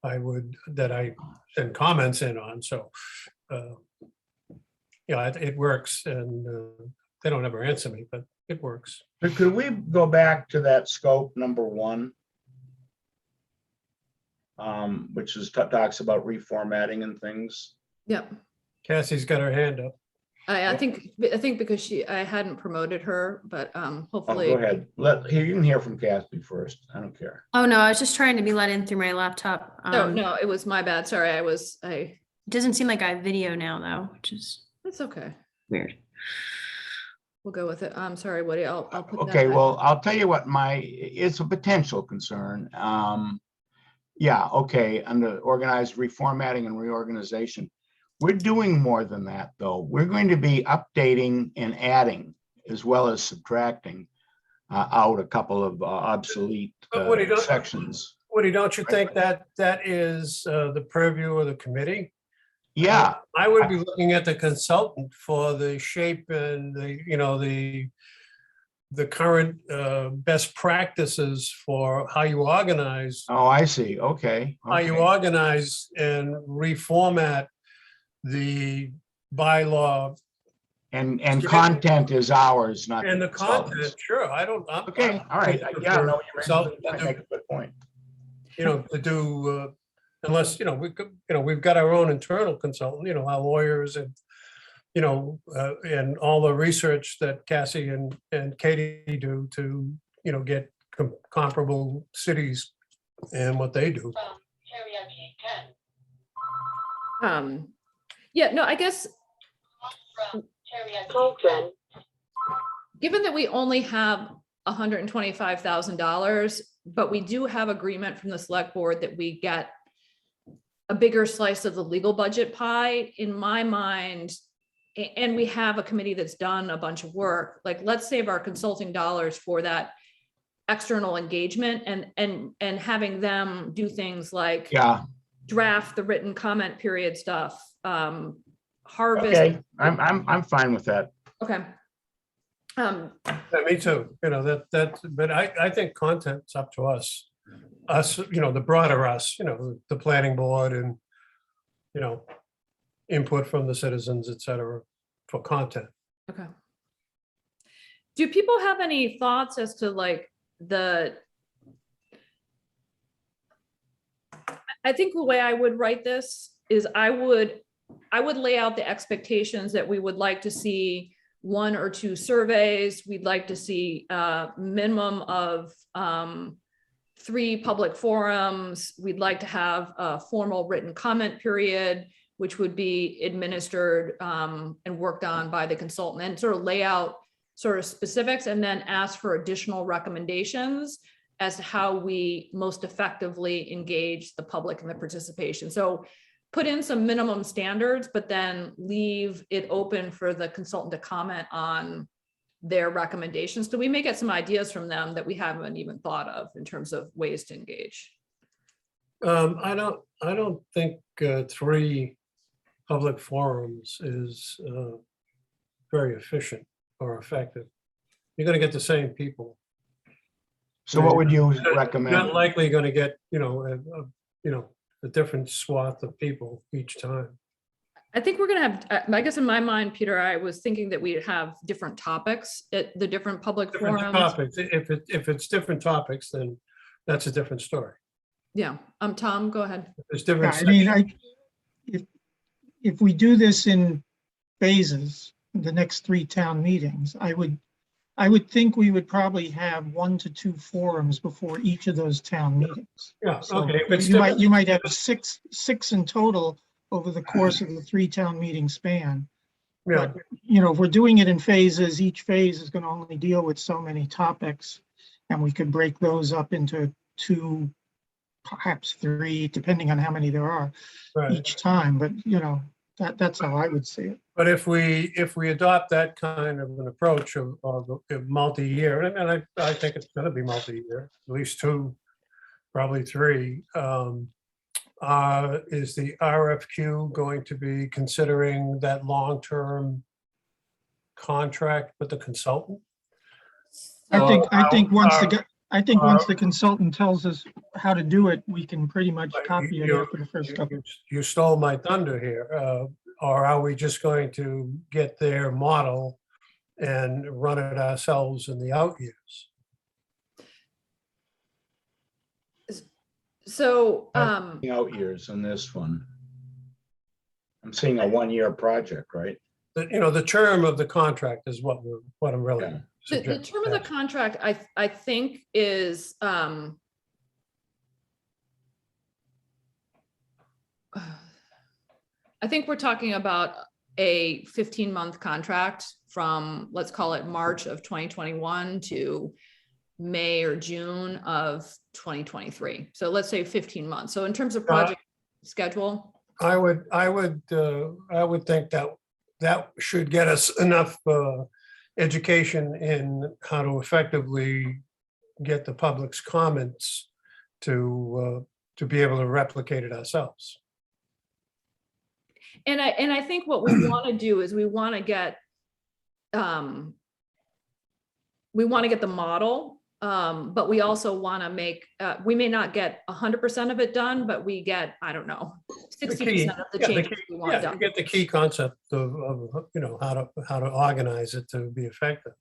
I send comments in on. So, it works, and they don't ever answer me, but it works. But could we go back to that scope number 1? Which talks about reformatting and things. Yep. Cassie's got her hand up. I think because I hadn't promoted her, but hopefully. Go ahead. You can hear from Kathy first. I don't care. Oh, no, I was just trying to be let in through my laptop. No, it was my bad. Sorry, It doesn't seem like I have video now, though, which is That's okay. weird. We'll go with it. I'm sorry, Woody. I'll put that Okay, back. well, I'll tell you what it's a potential concern. Yeah, okay, under organized reformatting and reorganization. We're doing more than that, though. We're going to be updating and adding, as well as subtracting out a couple of obsolete sections. Woody, don't you think that is the purview of the committee? Yeah. I would be looking at the consultant for the shape and the current best practices for how you organize. Oh, I see. Okay. How you organize and reformat the bylaw. And content is ours, not And the consultants. content, sure, Okay, all right. Yeah, no, you make a good point. To do, unless, we've got our own internal consultant, our lawyers and, and all the research that Cassie and Katie do to, get comparable cities and what they do. Yeah, no, I guess. Given that we only have $125,000, but we do have agreement from the select board that we get a bigger slice of the legal budget pie, in my mind, and we have a committee that's done a bunch of work, like, let's save our consulting dollars for that external engagement and having them do things like Yeah, draft the written comment period stuff, harvest. okay, I'm fine with that. Okay. Yeah, me too, but I think content's up to us, the broader us, the planning board and, input from the citizens, et cetera, for content. Okay. Do people have any thoughts as to like I think the way I would write this is I would lay out the expectations that we would like to see 1 or 2 surveys. We'd like to see a minimum of 3 public forums. We'd like to have a formal written comment period, which would be administered and worked on by the consultant, and sort of lay out sort of specifics, and then ask for additional recommendations as to how we most effectively engage the public in the participation. So put in some minimum standards, but then leave it open for the consultant to comment on their recommendations. So we may get some ideas from them that we haven't even thought of in terms of ways to engage. I don't think 3 public forums is very efficient or effective. You're going to get the same people. So what would you You're not recommend? likely going to get, a different swath of people each time. I think we're gonna have, I guess in my mind, Peter, I was thinking that we'd have different topics at the different public Different forums. topics. If it's different topics, then that's a different story. Yeah, Tom, go ahead. There's Yeah, different. I mean, sections. if we do this in phases, the next 3 town meetings, I would think we would probably have 1 to 2 forums before each of those town meetings. Yeah, So okay. If it's you might have six in total over the course of the 3 town meeting span. Yeah, But, if we're doing it in phases, each phase is going to only deal with so many topics, and we could break those up into 2, perhaps 3, depending on how many there are right. each time. But, that's how I would see it. But if we adopt that kind of an approach of multi-year, and I think it's going to be multi-year, at least 2, probably 3. Is the RFQ going to be considering that long-term contract with the consultant? I think once the consultant tells us how to do it, we can pretty much copy it after the first couple. You stole my thunder here. Or are we just going to get their model and run it ourselves in the out years? So, Out years on this one. I'm seeing a 1-year project, right? The term of the contract is what I'm really. Yeah. the term of the contract, I think is, I think we're talking about a 15-month contract from, let's call it March of 2021 to May or June of 2023. So let's say 15 months. So in terms of project schedule. I would think that should get us enough education in how to effectively get the public's comments to be able to replicate it ourselves. And I think what we want to do is we want to get the model, but we also want to make, we may not get 100% of it done, but we get, I don't know, 60% of the changes we want You done. get the key concept of how to organize it to be effective.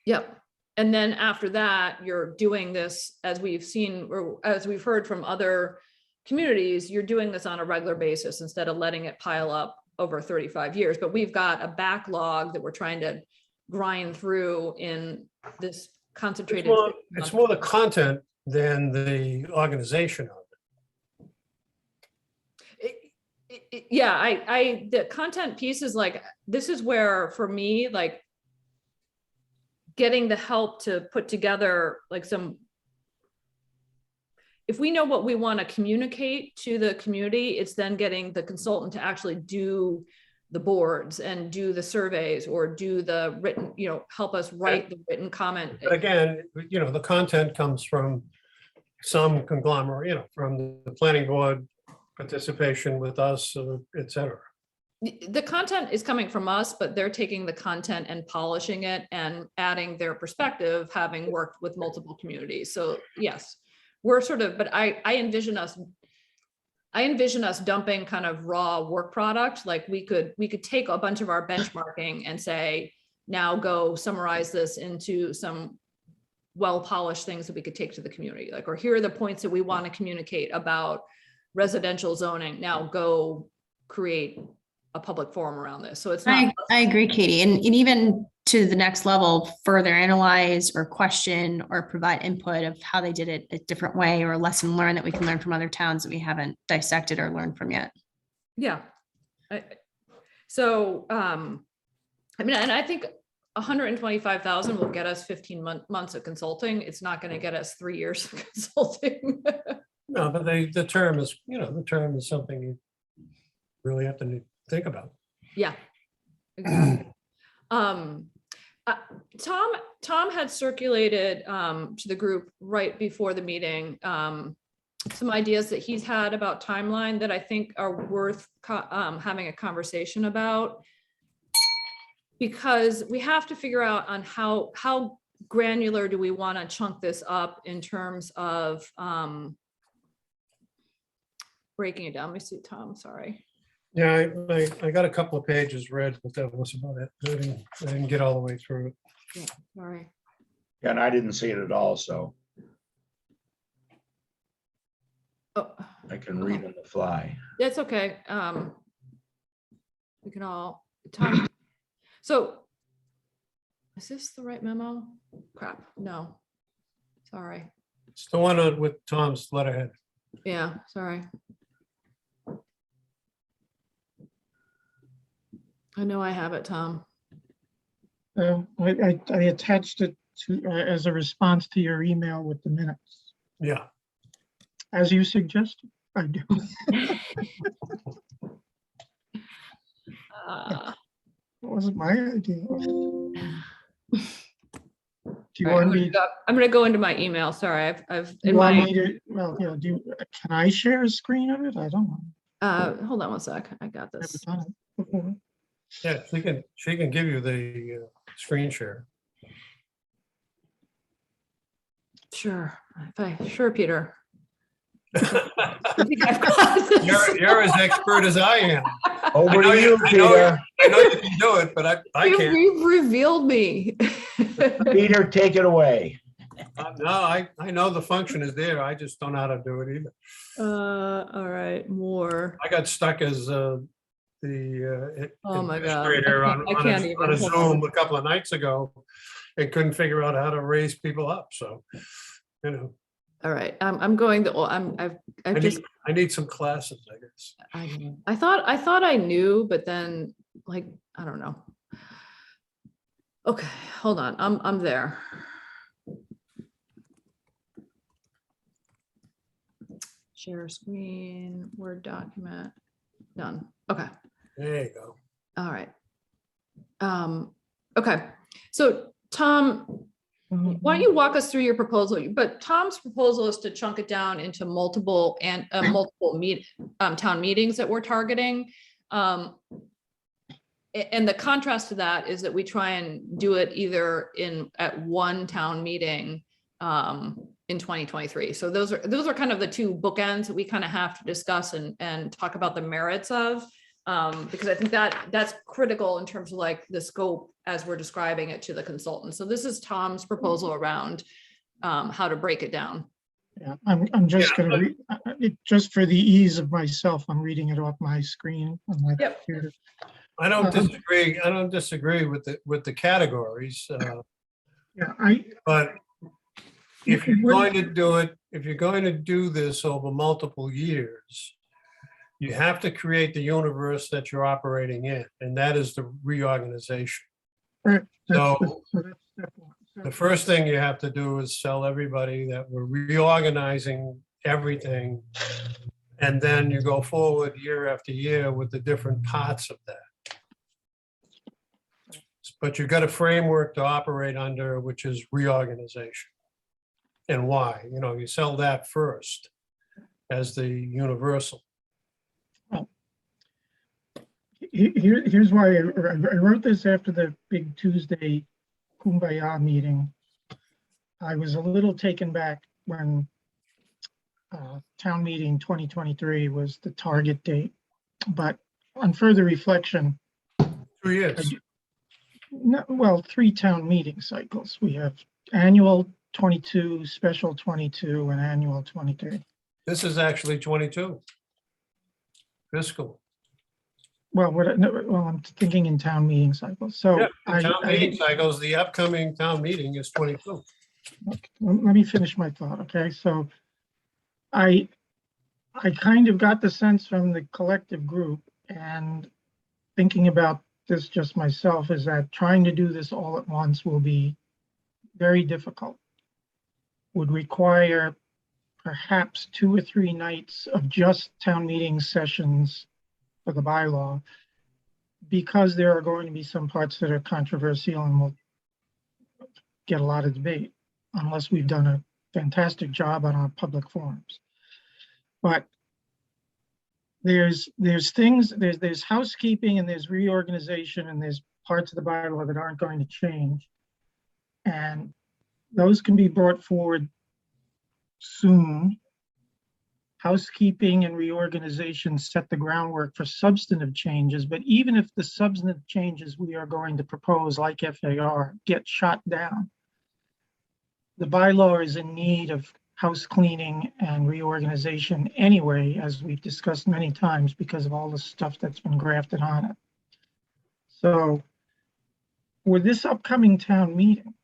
Yep. And then after that, you're doing this, as we've seen, or as we've heard from other communities, you're doing this on a regular basis instead of letting it pile up over 35 years. But we've got a backlog that we're trying to grind through in this concentrated. It's more the content than the organization of it. Yeah, the content piece is like, this is where, for me, like getting the help to put together like some, if we know what we want to communicate to the community, it's then getting the consultant to actually do the boards and do the surveys or do the written, help us write the written comment. But again, the content comes from some conglomerate, from the planning board participation with us, et cetera. The content is coming from us, but they're taking the content and polishing it and adding their perspective, having worked with multiple communities. So yes, we're sort of, but I envision us dumping kind of raw work product. Like we could take a bunch of our benchmarking and say, now go summarize this into some well-polished things that we could take to the community. Like, or here are the points that we want to communicate about residential zoning. Now go create a public forum around this. So it's not. I agree, Katie. And even to the next level, further analyze or question or provide input of how they did it a different way or a lesson learned that we can learn from other towns that we haven't dissected or learned from yet. Yeah. So, and I think 125,000 will get us 15 months of consulting. It's not going to get us 3 years of consulting. No, but the term is, the term is something you really have to think about. Yeah. Exactly. Tom had circulated to the group right before the meeting some ideas that he's had about timeline that I think are worth having a conversation about, because we have to figure out on how granular do we want to chunk this up in terms of breaking it down. Let me see, Tom, sorry. Yeah, I got a couple of pages read, but that was about it. I didn't get all the way through it. Yeah, sorry. And I didn't see it at all, so Oh, I can read on the fly. that's okay. We can all, Tom. So is this the right memo? Crap, no. Sorry. It's the one with Tom's letterhead. Yeah, sorry. I know I have it, Tom. I attached it to, as a response to your email with the minutes, Yeah. as you suggested. I do. It wasn't my idea. Do you All right, want me? I'm gonna go into my email. Sorry, I've You in want my me to, well, can I share a screen of it? I don't know. hold on one sec. I got I've this. never done it before. Yeah, she can give you the screen share. Sure. Sure, Peter. I think I've got this. You're as expert as I am. Over to you, I know Peter. you can do it, but I can't. You've revealed me. Peter, take it away. No, I know the function is there. I just don't know how to do it either. All right, more. I got stuck as the Oh my God. administrator I on can't a even. Hold Zoom on. a couple of nights ago and couldn't figure out how to raise people up. So, All right, I'm going to, I need some classes, I guess. I thought I knew, but then like, I don't know. Okay, hold on, I'm there. Share screen, Word document, done. Okay, There you go. all right. Okay, so Tom, why don't you walk us through your proposal? But Tom's proposal is to chunk it down into multiple town meetings that we're targeting. And the contrast to that is that we try and do it either at one town meeting in 2023. So those are kind of the two bookends that we kind of have to discuss and talk about the merits of. Because I think that's critical in terms of like the scope as we're describing it to the consultant. So this is Tom's proposal around how to break it down. Yeah, I'm just going to read it just for the ease of myself. I'm reading it off my screen on my Yep. computer. I don't disagree with the categories. Yeah, But if you're going to do it, if you're going to do this over multiple years, you have to create the universe that you're operating in, and that is the reorganization. right. So that's step one. the first thing you have to do is tell everybody that we're reorganizing everything. And then you go forward year after year with the different parts of that. but you've got a framework to operate under, which is reorganization. And why? You know, you sell that first as the universal. Here's why I wrote this after the big Tuesday Kumbaya meeting. I was a little taken back when town meeting 2023 was the target date. But on further reflection, 2 years. well, 3 town meeting cycles. We have annual 22, special 22, and annual 23. This is actually 22. Fiscal. Well, well, I'm thinking in town meeting cycles. So Yeah, the town meeting cycles, the upcoming town meeting is 22. let me finish my thought, okay? So I kind of got the sense from the collective group, and thinking about this just myself, is that trying to do this all at once will be very difficult. Would require perhaps 2 or 3 nights of just town meeting sessions for the bylaw, because there are going to be some parts that are controversial and will get a lot of debate, unless we've done a fantastic job on our public forums. But there's things, there's housekeeping, and there's reorganization, and there's parts of the bylaw that aren't going to change. And those can be brought forward soon. Housekeeping and reorganization set the groundwork for substantive changes, but even if the substantive changes we are going to propose, like FAR, get shot down, the bylaw is in need of house cleaning and reorganization anyway, as we've discussed many times, because of all the stuff that's been grafted on it. So for this upcoming town meeting,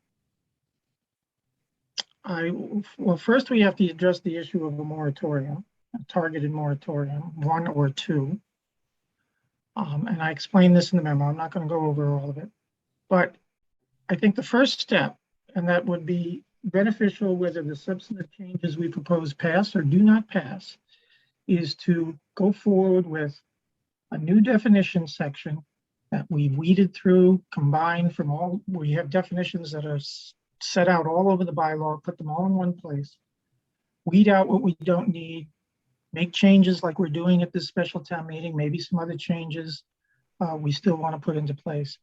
well, first we have to address the issue of a moratorium, a targeted moratorium, 1 or 2. And I explained this in the memo. I'm not going to go over all of it, but I think the first step, and that would be beneficial whether the substantive changes we propose pass or do not pass, is to go forward with a new definition section that we've weeded through, combined from all, we have definitions that are set out all over the bylaw, put them all in one place, weed out what we don't need, make changes like we're doing at this special town meeting, maybe some other changes we still want to put into place.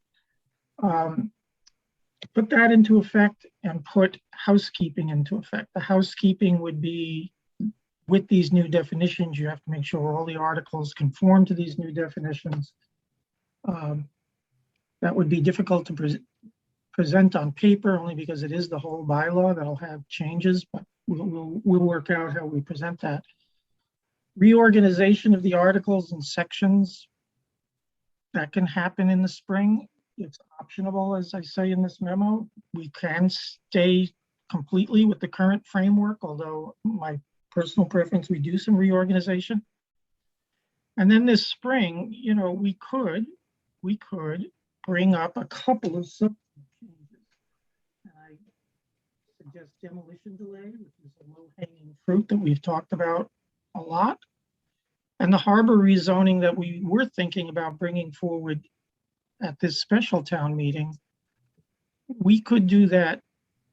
Put that into effect and put housekeeping into effect. The housekeeping would be, with these new definitions, you have to make sure all the articles conform to these new definitions. That would be difficult to present on paper, only because it is the whole bylaw that'll have changes, but we'll work out how we present that. Reorganization of the articles and sections, that can happen in the spring. It's optional, as I say in this memo. We can stay completely with the current framework, although my personal preference, we do some reorganization. And then this spring, you know, we could bring up a couple of substantive changes. And I suggest demolition delay, which is a low-hanging fruit that we've talked about a lot. And the harbor rezoning that we were thinking about bringing forward at this special town meeting, we could do that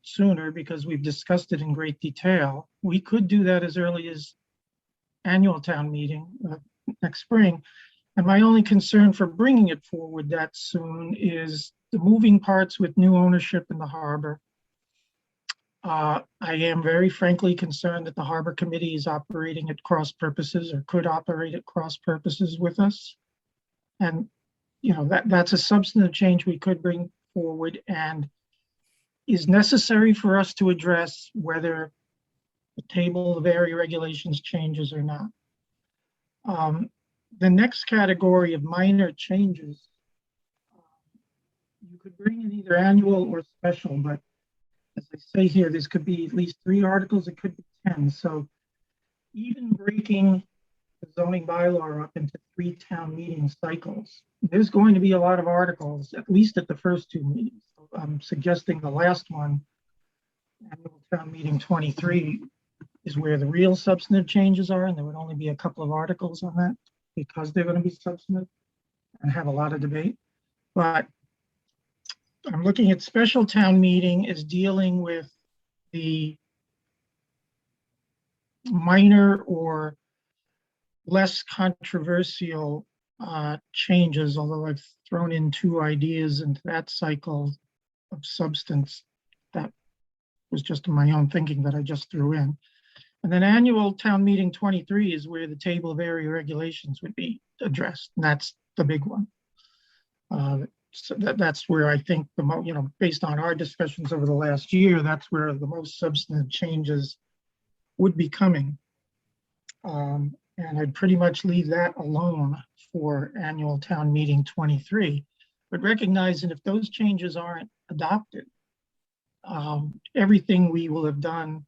sooner because we've discussed it in great detail. We could do that as early as annual town meeting next spring. And my only concern for bringing it forward that soon is the moving parts with new ownership in the harbor. I am very frankly concerned that the Harbor Committee is operating at cross purposes, or could operate at cross purposes with us. And, you know, that's a substantive change we could bring forward and is necessary for us to address whether the table of area regulations changes or not. The next category of minor changes, you could bring in either annual or special, but as I say here, this could be at least 3 articles, it could be 10. So even breaking the zoning bylaw up into 3 town meeting cycles, there's going to be a lot of articles, at least at the first 2 meetings. So I'm suggesting the last one, annual town meeting 23, is where the real substantive changes are, and there would only be a couple of articles on that because they're going to be substantive and have a lot of debate. But I'm looking at special town meeting is dealing with the minor or less controversial changes, although I've thrown in 2 ideas into that cycle of substance that was just my own thinking that I just threw in. And then annual town meeting 23 is where the table of area regulations would be addressed. And that's the big one. So that's where I think based on our discussions over the last year, that's where the most substantive changes would be coming. And I'd pretty much leave that alone for annual town meeting 23. But recognizing if those changes aren't adopted, everything we will have done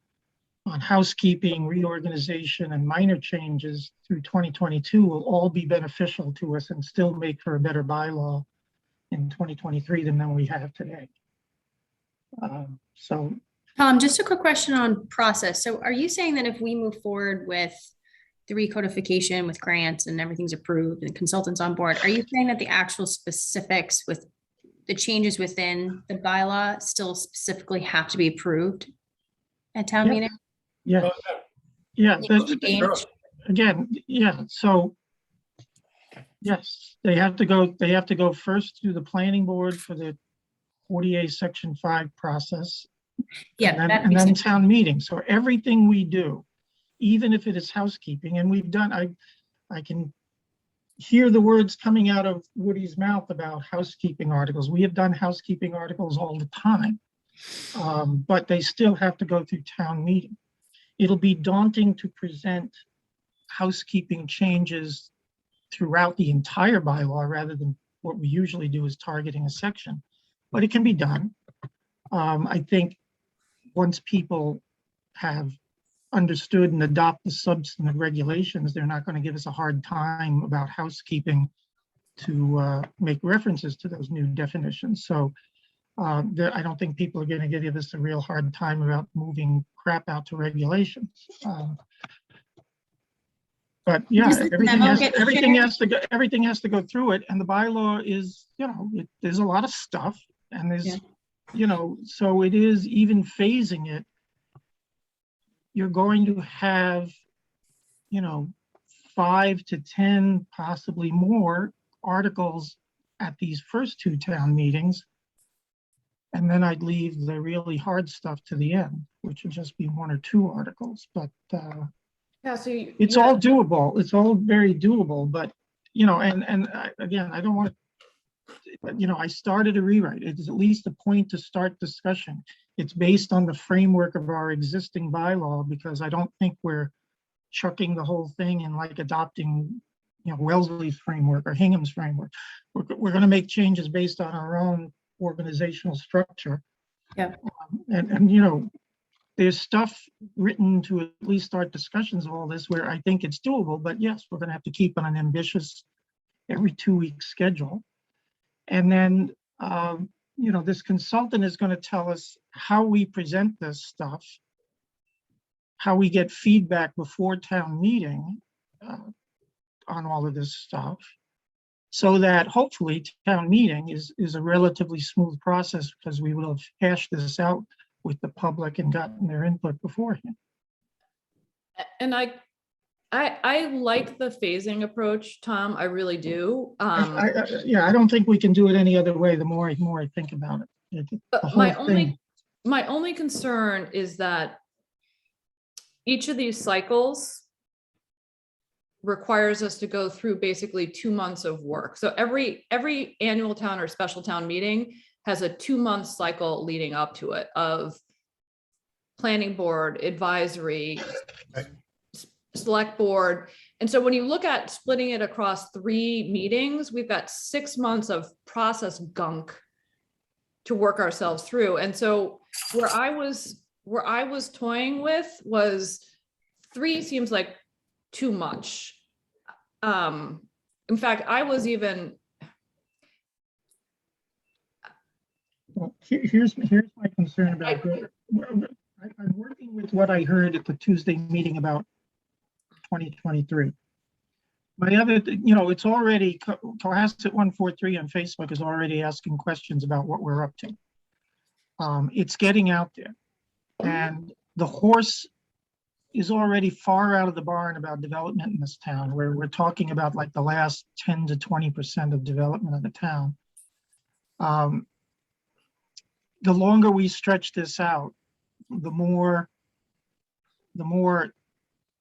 on housekeeping, reorganization, and minor changes through 2022 will all be beneficial to us and still make for a better bylaw in 2023 than we have today. So Just a quick question on process. So are you saying that if we move forward with the recodification with grants and everything's approved and consultants on board, are you saying that the actual specifics with the changes within the bylaw still specifically have to be approved at town Yeah. meeting? yeah, yeah. Sure. Again, yeah. So yes, they have to go first through the planning board for the 48 section 5 process. Yeah, And that then, makes sense. town meeting. So everything we do, even if it is housekeeping, and we've done, I can hear the words coming out of Woody's mouth about housekeeping articles. We have done housekeeping articles all the time, but they still have to go through town meeting. It'll be daunting to present housekeeping changes throughout the entire bylaw rather than what we usually do is targeting a section, but it can be done. I think once people have understood and adopt the substantive regulations, they're not going to give us a hard time about housekeeping to make references to those new definitions. So I don't think people are going to give us a real hard time about moving crap out to regulations. But yeah, Does the memo get everything shared? has to go through it, and the bylaw is, there's a lot of stuff, and there's, so it is even phasing it. You're going to have, 5 to 10, possibly more articles at these first 2 town meetings. And then I'd leave the really hard stuff to the end, which would just be 1 or 2 articles. But Yeah, so it's all doable. It's all very doable. But, again, I don't want to, I started a rewrite. It is at least a point to start discussion. It's based on the framework of our existing bylaw, because I don't think we're chucking the whole thing and like adopting, Wellesley's framework or Hingham's framework. We're going to make changes based on our own organizational structure. Yeah. And there's stuff written to at least start discussions of all this where I think it's doable, but yes, we're going to have to keep on an ambitious every 2-week schedule. And then, this consultant is going to tell us how we present this stuff, how we get feedback before town meeting on all of this stuff, so that hopefully town meeting is a relatively smooth process, because we will have hashed this out with the public and gotten their input beforehand. And I like the phasing approach, Tom. I really do. I don't think we can do it any other way. The more I think about it, the My whole thing. only concern is that each of these cycles requires us to go through basically 2 months of work. So every annual town or special town meeting has a 2-month cycle leading up to it of planning board, advisory, select board. And so when you look at splitting it across 3 meetings, we've got 6 months of process gunk to work ourselves through. And so where I was toying with was 3 seems like too much. In fact, I was even. Well, here's my concern about it. I'm working with what I heard at the Tuesday meeting about 2023. My other, it's already, Cohasset 143 on Facebook is already asking questions about what we're up to. It's getting out there. And the horse is already far out of the barn about development in this town, where we're talking about like the last 10 to 20% of development of the town. The longer we stretch this out, the more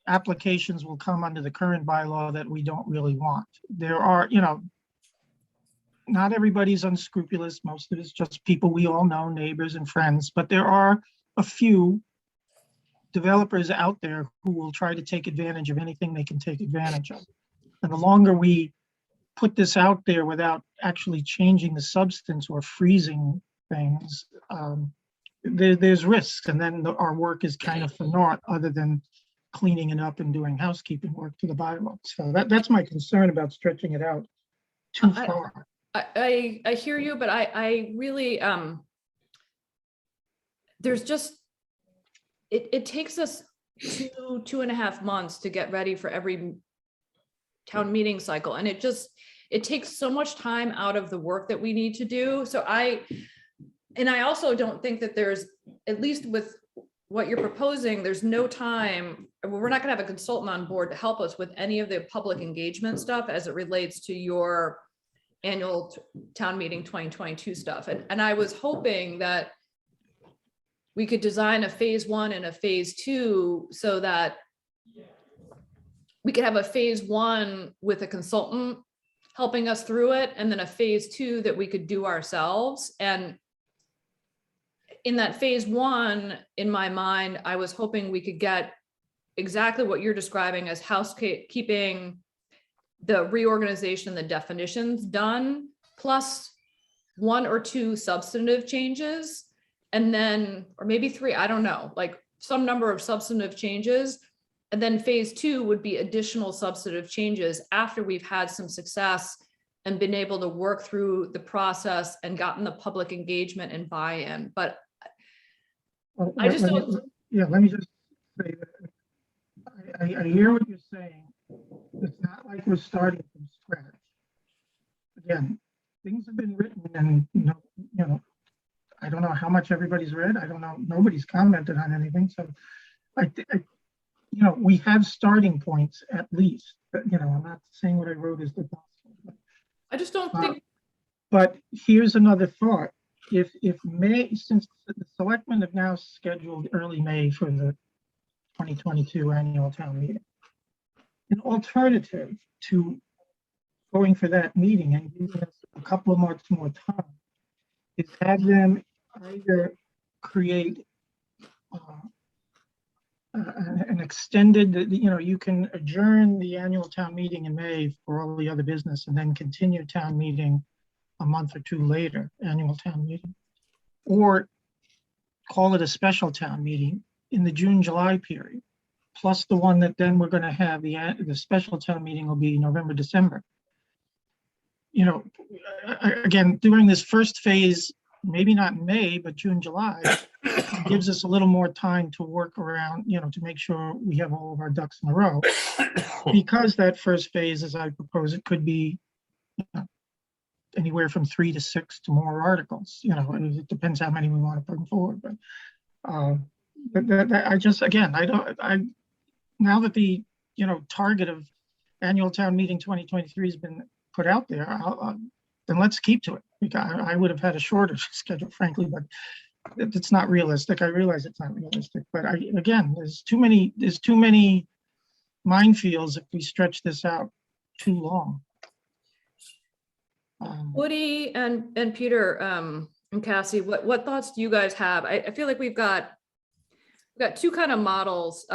applications will come under the current bylaw that we don't really want. There are, not everybody's unscrupulous. Most of it's just people we all know, neighbors and friends, but there are a few developers out there who will try to take advantage of anything they can take advantage of. And the longer we put this out there without actually changing the substance or freezing things, there's risks. And then our work is kind of for naught, other than cleaning it up and doing housekeeping work to the bylaw. So that's my concern about stretching it out too far. I hear you, but I really, there's just, it takes us 2.5 months to get ready for every town meeting cycle. And it takes so much time out of the work that we need to do. So I also don't think that there's, at least with what you're proposing, there's no time, we're not gonna have a consultant on board to help us with any of the public engagement stuff as it relates to your annual town meeting 2022 stuff. And I was hoping that we could design a phase 1 and a phase 2 so that we could have a phase 1 with a consultant helping us through it, and then a phase 2 that we could do ourselves. And in that phase 1, in my mind, I was hoping we could get exactly what you're describing as housekeeping, the reorganization, the definitions done, plus 1 or 2 substantive changes, and then, or maybe 3, I don't know, like some number of substantive changes. And then phase 2 would be additional substantive changes after we've had some success and been able to work through the process and gotten the public engagement and buy-in. But Well, I just let me- don't. Yeah, let me just say that I hear what you're saying. It's not like we're starting from scratch. Again, things have been written, and I don't know how much everybody's read. I don't know. Nobody's commented on anything. So we have starting points at least. But, I'm not saying what I wrote is the gospel. I just don't think. But here's another thought. If May, since the selectmen have now scheduled early May for the 2022 annual town meeting, an alternative to going for that meeting and giving us a couple of months more time is have them either create an extended, you can adjourn the annual town meeting in May for all the other business and then continue town meeting a month or 2 later, annual town meeting, or call it a special town meeting in the June-July period, plus the one that then we're going to have, the special town meeting will be November, December. Again, during this first phase, maybe not in May, but June, July, gives us a little more time to work around, to make sure we have all of our ducks in a row. Because that first phase, as I propose, it could be anywhere from 3 to 6 to more articles. It depends how many we want to put forward. But now that the target of annual town meeting 2023 has been put out there, then let's keep to it. Because I would have had a shorter schedule, frankly, but it's not realistic. I realize it's not realistic, but there's too many minefields if we stretch this out too long. Woody and Peter and Cassie, what thoughts do you guys have? I feel like we've got 2 kind of models.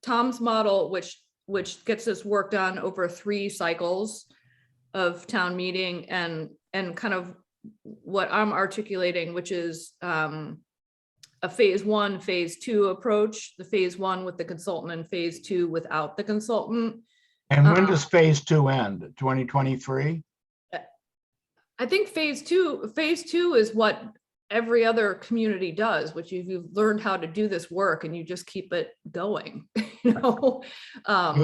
Tom's model, which gets this work done over 3 cycles of town meeting, and kind of what I'm articulating, which is a phase 1, phase 2 approach, the phase 1 with the consultant and phase 2 without the consultant. And when does phase 2 end? 2023? I think phase two is what every other community does, which you've learned how to do this work and you just keep it going, you know?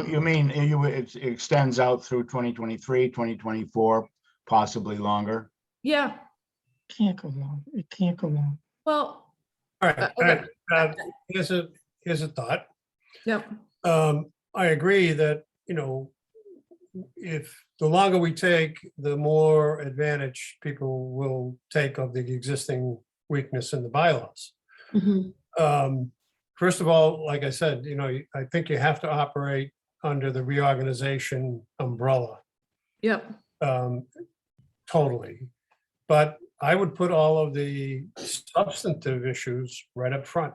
You mean it extends out through 2023, 2024, possibly longer? Yeah, Can't go long. It can't go long. well, All right, okay. here's a thought. Yep. I agree that, you know, if the longer we take, the more advantage people will take of the existing weakness in the bylaws. First of all, like I said, you know, I think you have to operate under the reorganization umbrella. Yep. Totally. But I would put all of the substantive issues right up front.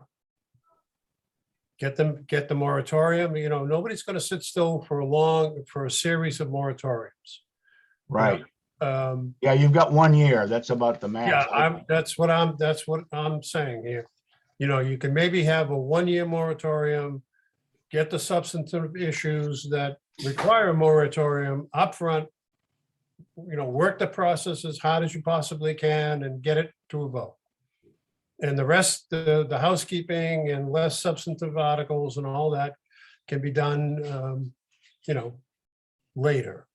Get the moratorium, you know, nobody's going to sit still for a series of moratoriums. Right. Um, Yeah, you've got 1 year. That's about the max. yeah, that's what I'm saying here. You know, you can maybe have a 1-year moratorium, get the substantive issues that require a moratorium upfront, you know, work the process as hard as you possibly can and get it to a vote. And the rest, the housekeeping and less substantive articles and all that can be done, you know, later.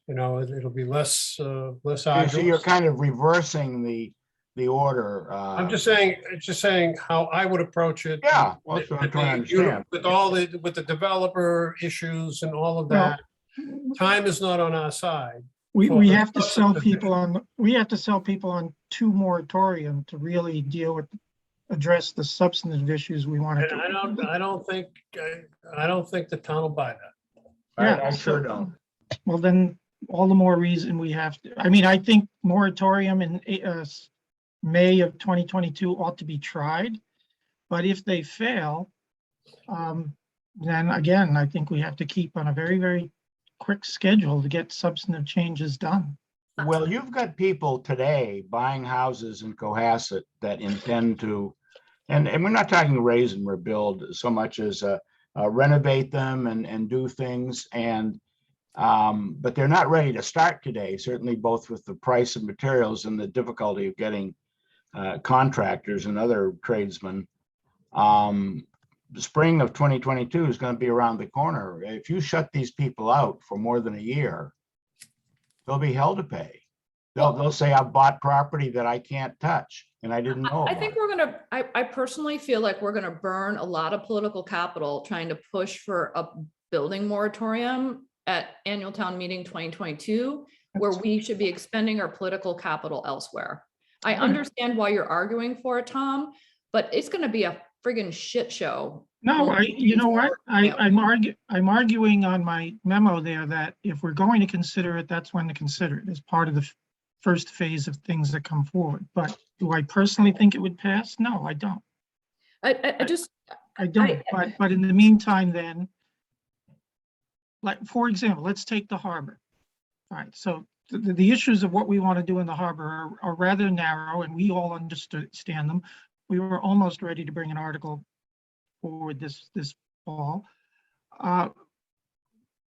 You know, it'll be less So you're arduous. kind of reversing the order. I'm just saying how I would approach it. Yeah, well, that's what I'm trying to understand. With the developer issues and all of that, time is not on our side. We have to sell people on, we have to sell people on 2 moratorium to really address the substantive issues we want to. And I don't think the town will buy that. I sure don't. Well, then all the more reason we have to, I mean, I think moratorium in May of 2022 ought to be tried. But if they fail, then again, I think we have to keep on a very, very quick schedule to get substantive changes done. Well, you've got people today buying houses in Cohasset that intend to, and we're not talking raise and rebuild so much as renovate them and do things. And but they're not ready to start today, certainly both with the price of materials and the difficulty of getting contractors and other tradesmen. The spring of 2022 is going to be around the corner. If you shut these people out for more than a year, they'll be hell to pay. They'll say, I've bought property that I can't touch and I didn't know I about think it. we're gonna, I personally feel like we're gonna burn a lot of political capital trying to push for a building moratorium at annual town meeting 2022, where we should be expending our political capital elsewhere. I understand why you're arguing for it, Tom, but it's gonna be a friggin' shit show. No, you know what? I'm arguing on my memo there that if we're going to consider it, that's when to consider it as part of the first phase of things that come forward. But do I personally think it would pass? No, I don't. I don't. But in the meantime, then, like, for example, let's take the harbor. All right, so the issues of what we want to do in the harbor are rather narrow, and we all understand them. We were almost ready to bring an article forward this fall.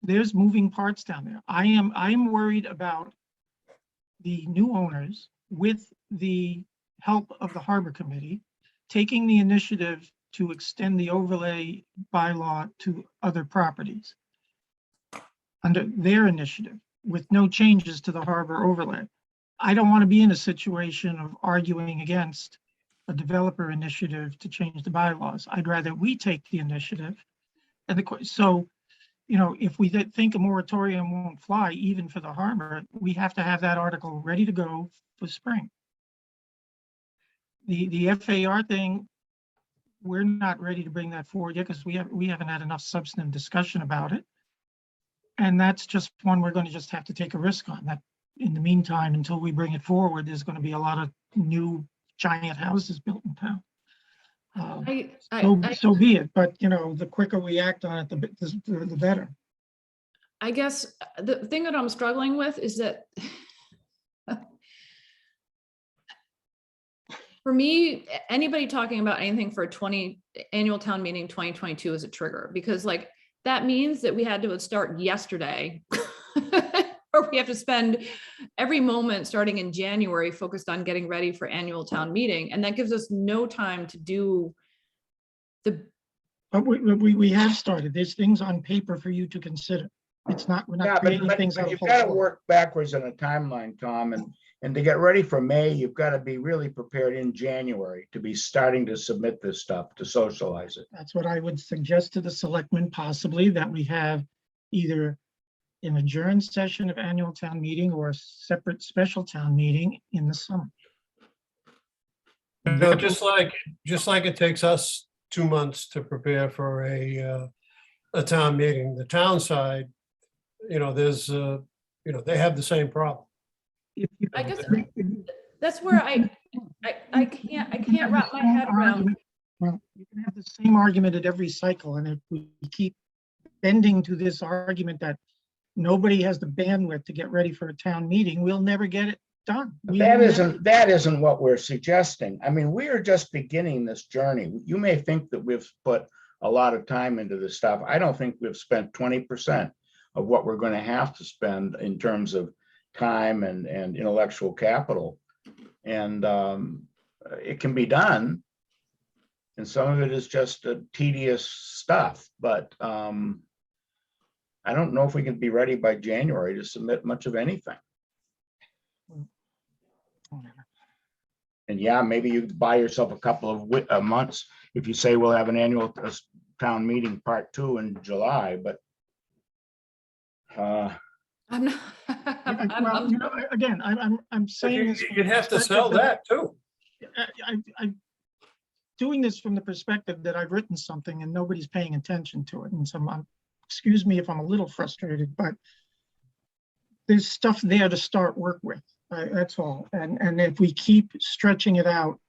There's moving parts down there. I am worried about the new owners, with the help of the Harbor Committee, taking the initiative to extend the overlay bylaw to other properties under their initiative with no changes to the harbor overlay. I don't want to be in a situation of arguing against a developer initiative to change the bylaws. I'd rather we take the initiative. And so, you know, if we think a moratorium won't fly, even for the harbor, we have to have that article ready to go for spring. The FAR thing, we're not ready to bring that forward yet because we haven't had enough substantive discussion about it. And that's just one we're going to just have to take a risk on. That in the meantime, until we bring it forward, there's going to be a lot of new giant houses built in town. So be it. But you know, the quicker we act on it, the better. I guess the thing that I'm struggling with is that for me, anybody talking about anything for 20 annual town meeting 2022 is a trigger, because like that means that we had to start yesterday or where we have to spend every moment starting in January focused on getting ready for annual town meeting. And that gives us no time to do the, But we have started. There's things on paper for you to consider. It's not, we're Yeah, not creating things out of you've whole got to cloth. work backwards in a timeline, Tom, and to get ready for May, you've got to be really prepared in January to be starting to submit this stuff, to socialize it. That's what I would suggest to the selectmen, possibly, that we have either an adjourned session of annual town meeting or a separate special town meeting in the summer. You know, just like it takes us 2 months to prepare for a town meeting, the town side, you know, there's, you know, they have the same problem. If you- I guess that's where I can't wrap my head around. Well, you can have the same argument at every cycle, and if we keep bending to this argument that nobody has the bandwidth to get ready for a town meeting, we'll never get it done. We will never- That isn't what we're suggesting. I mean, we are just beginning this journey. You may think that we've put a lot of time into this stuff. I don't think we've spent 20% of what we're going to have to spend in terms of time and intellectual capital. And it can be done. And some of it is just tedious stuff, but I don't know if we can be ready by January to submit much of anything. And yeah, maybe you buy yourself a couple of months if you say we'll have an annual town meeting part 2 in July, but I'm not. Well, you know, again, I'm saying this. from You'd the have to perspective sell that- that too. I'm doing this from the perspective that I've written something and nobody's paying attention to it. And so excuse me if I'm a little frustrated, but there's stuff there to start work with. That's all. And if we keep stretching it out,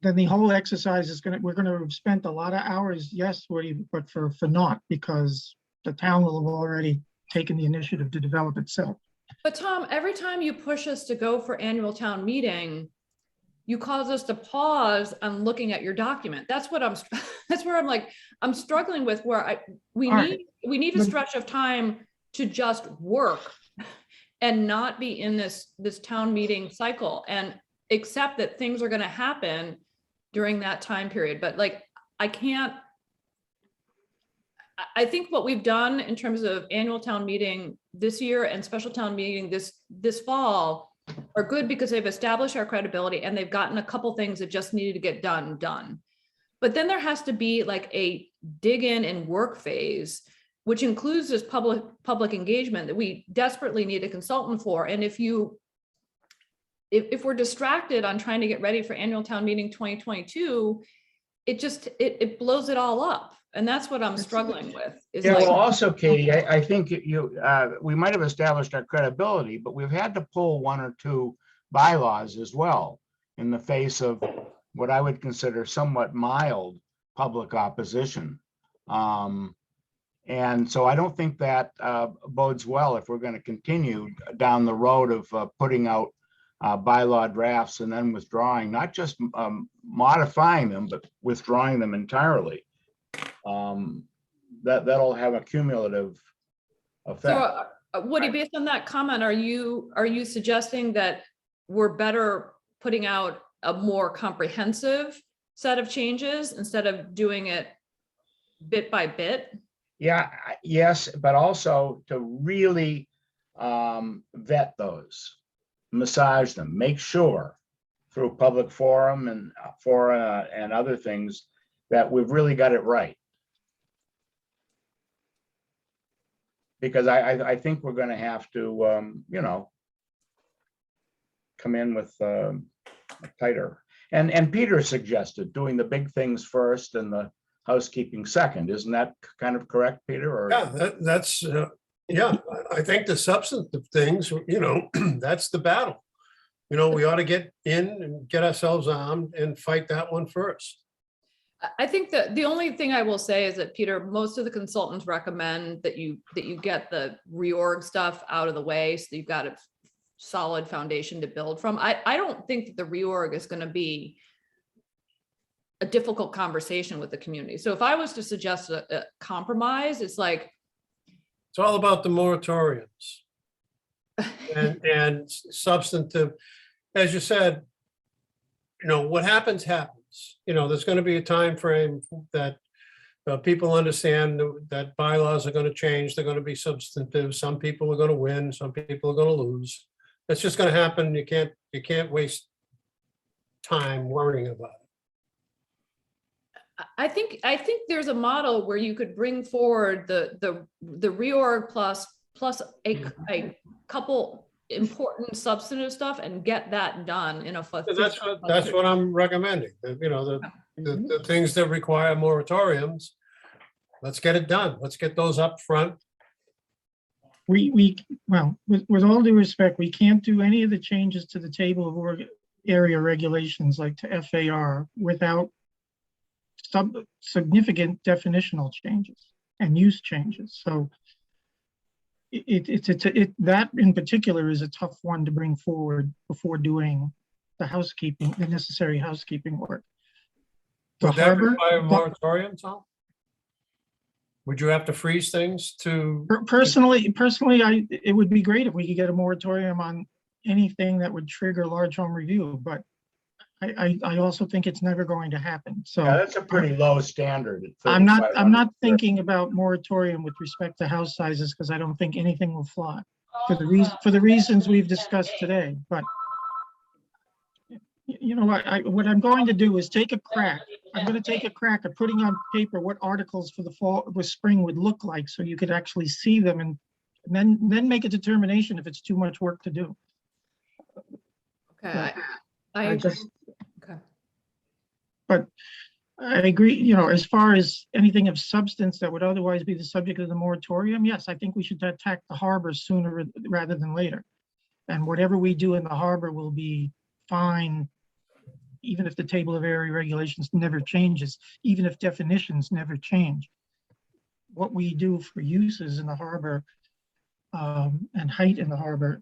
then the whole exercise is we're gonna have spent a lot of hours, yes, Woody, but for naught, because the town will have already taken the initiative to develop itself. But Tom, every time you push us to go for annual town meeting, you cause us to pause on looking at your document. That's what that's where I'm like, I'm struggling with where we All right. need a stretch of time to just work and not be in this town meeting cycle and accept that things are going to happen during that time period. But like, I think what we've done in terms of annual town meeting this year and special town meeting this fall are good because they've established our credibility and they've gotten a couple things that just needed to get done. But then there has to be like a dig in and work phase, which includes this public engagement that we desperately need a consultant for. And if we're distracted on trying to get ready for annual town meeting 2022, it blows it all up. And that's what I'm struggling with. Is yeah, like, well, also, Katie, I think we might have established our credibility, but we've had to pull 1 or 2 bylaws as well in the face of what I would consider somewhat mild public opposition. And so I don't think that bodes well if we're going to continue down the road of putting out bylaw drafts and then withdrawing, not just modifying them, but withdrawing them entirely. That'll have a cumulative effect. so Woody, based on that comment, are you suggesting that we're better putting out a more comprehensive set of changes instead of doing it bit by bit? Yeah, yes, but also to really vet those, massage them, make sure through public forum and fora and other things that we've really got it right. Because I think we're going to have to, you know, come in with tighter. And Peter suggested doing the big things first and the housekeeping second. Isn't that kind of correct, Peter? Or Yeah, that's, yeah, I think the substantive things, you know, that's the battle. You know, we ought to get in and get ourselves armed and fight that one first. I think that the only thing I will say is that, Peter, most of the consultants recommend that you get the reorg stuff out of the way so you've got a solid foundation to build from. I don't think that the reorg is going to be a difficult conversation with the community. So if I was to suggest a compromise, it's like, It's all about the moratoriums. and substantive. As you said, what happens, happens. There's going to be a time frame that people understand that bylaws are going to change. They're going to be substantive. Some people are going to win. Some people are going to lose. It's just going to happen. You can't waste time worrying about it. I think there's a model where you could bring forward the reorg plus a couple important substantive stuff and get that done in a. And that's what I'm recommending. The things that require moratoriums, let's get it done. Let's get those up front. Well, with all due respect, we can't do any of the changes to the table of area regulations like to FAR without significant definitional changes and use changes. So that in particular is a tough one to bring forward before doing the necessary housekeeping work. Would that require a moratorium, Tom? Would you have to freeze things to? Personally, it would be great if we could get a moratorium on anything that would trigger large home review, but I also think it's never going to happen. So Yeah, that's a pretty low standard. I'm not thinking about moratorium with respect to house sizes because I don't think anything will fly for the reasons we've discussed today. But what I'm going to do is take a crack. I'm going to take a crack at putting on paper what articles for the spring would look like, so you could actually see them, and then make a determination if it's too much work to do. Okay. But I agree, as far as anything of substance that would otherwise be the subject of the moratorium, yes, I think we should attack the harbor sooner rather than later. And whatever we do in the harbor will be fine, even if the table of area regulations never changes, even if definitions never change. What we do for uses in the harbor and height in the harbor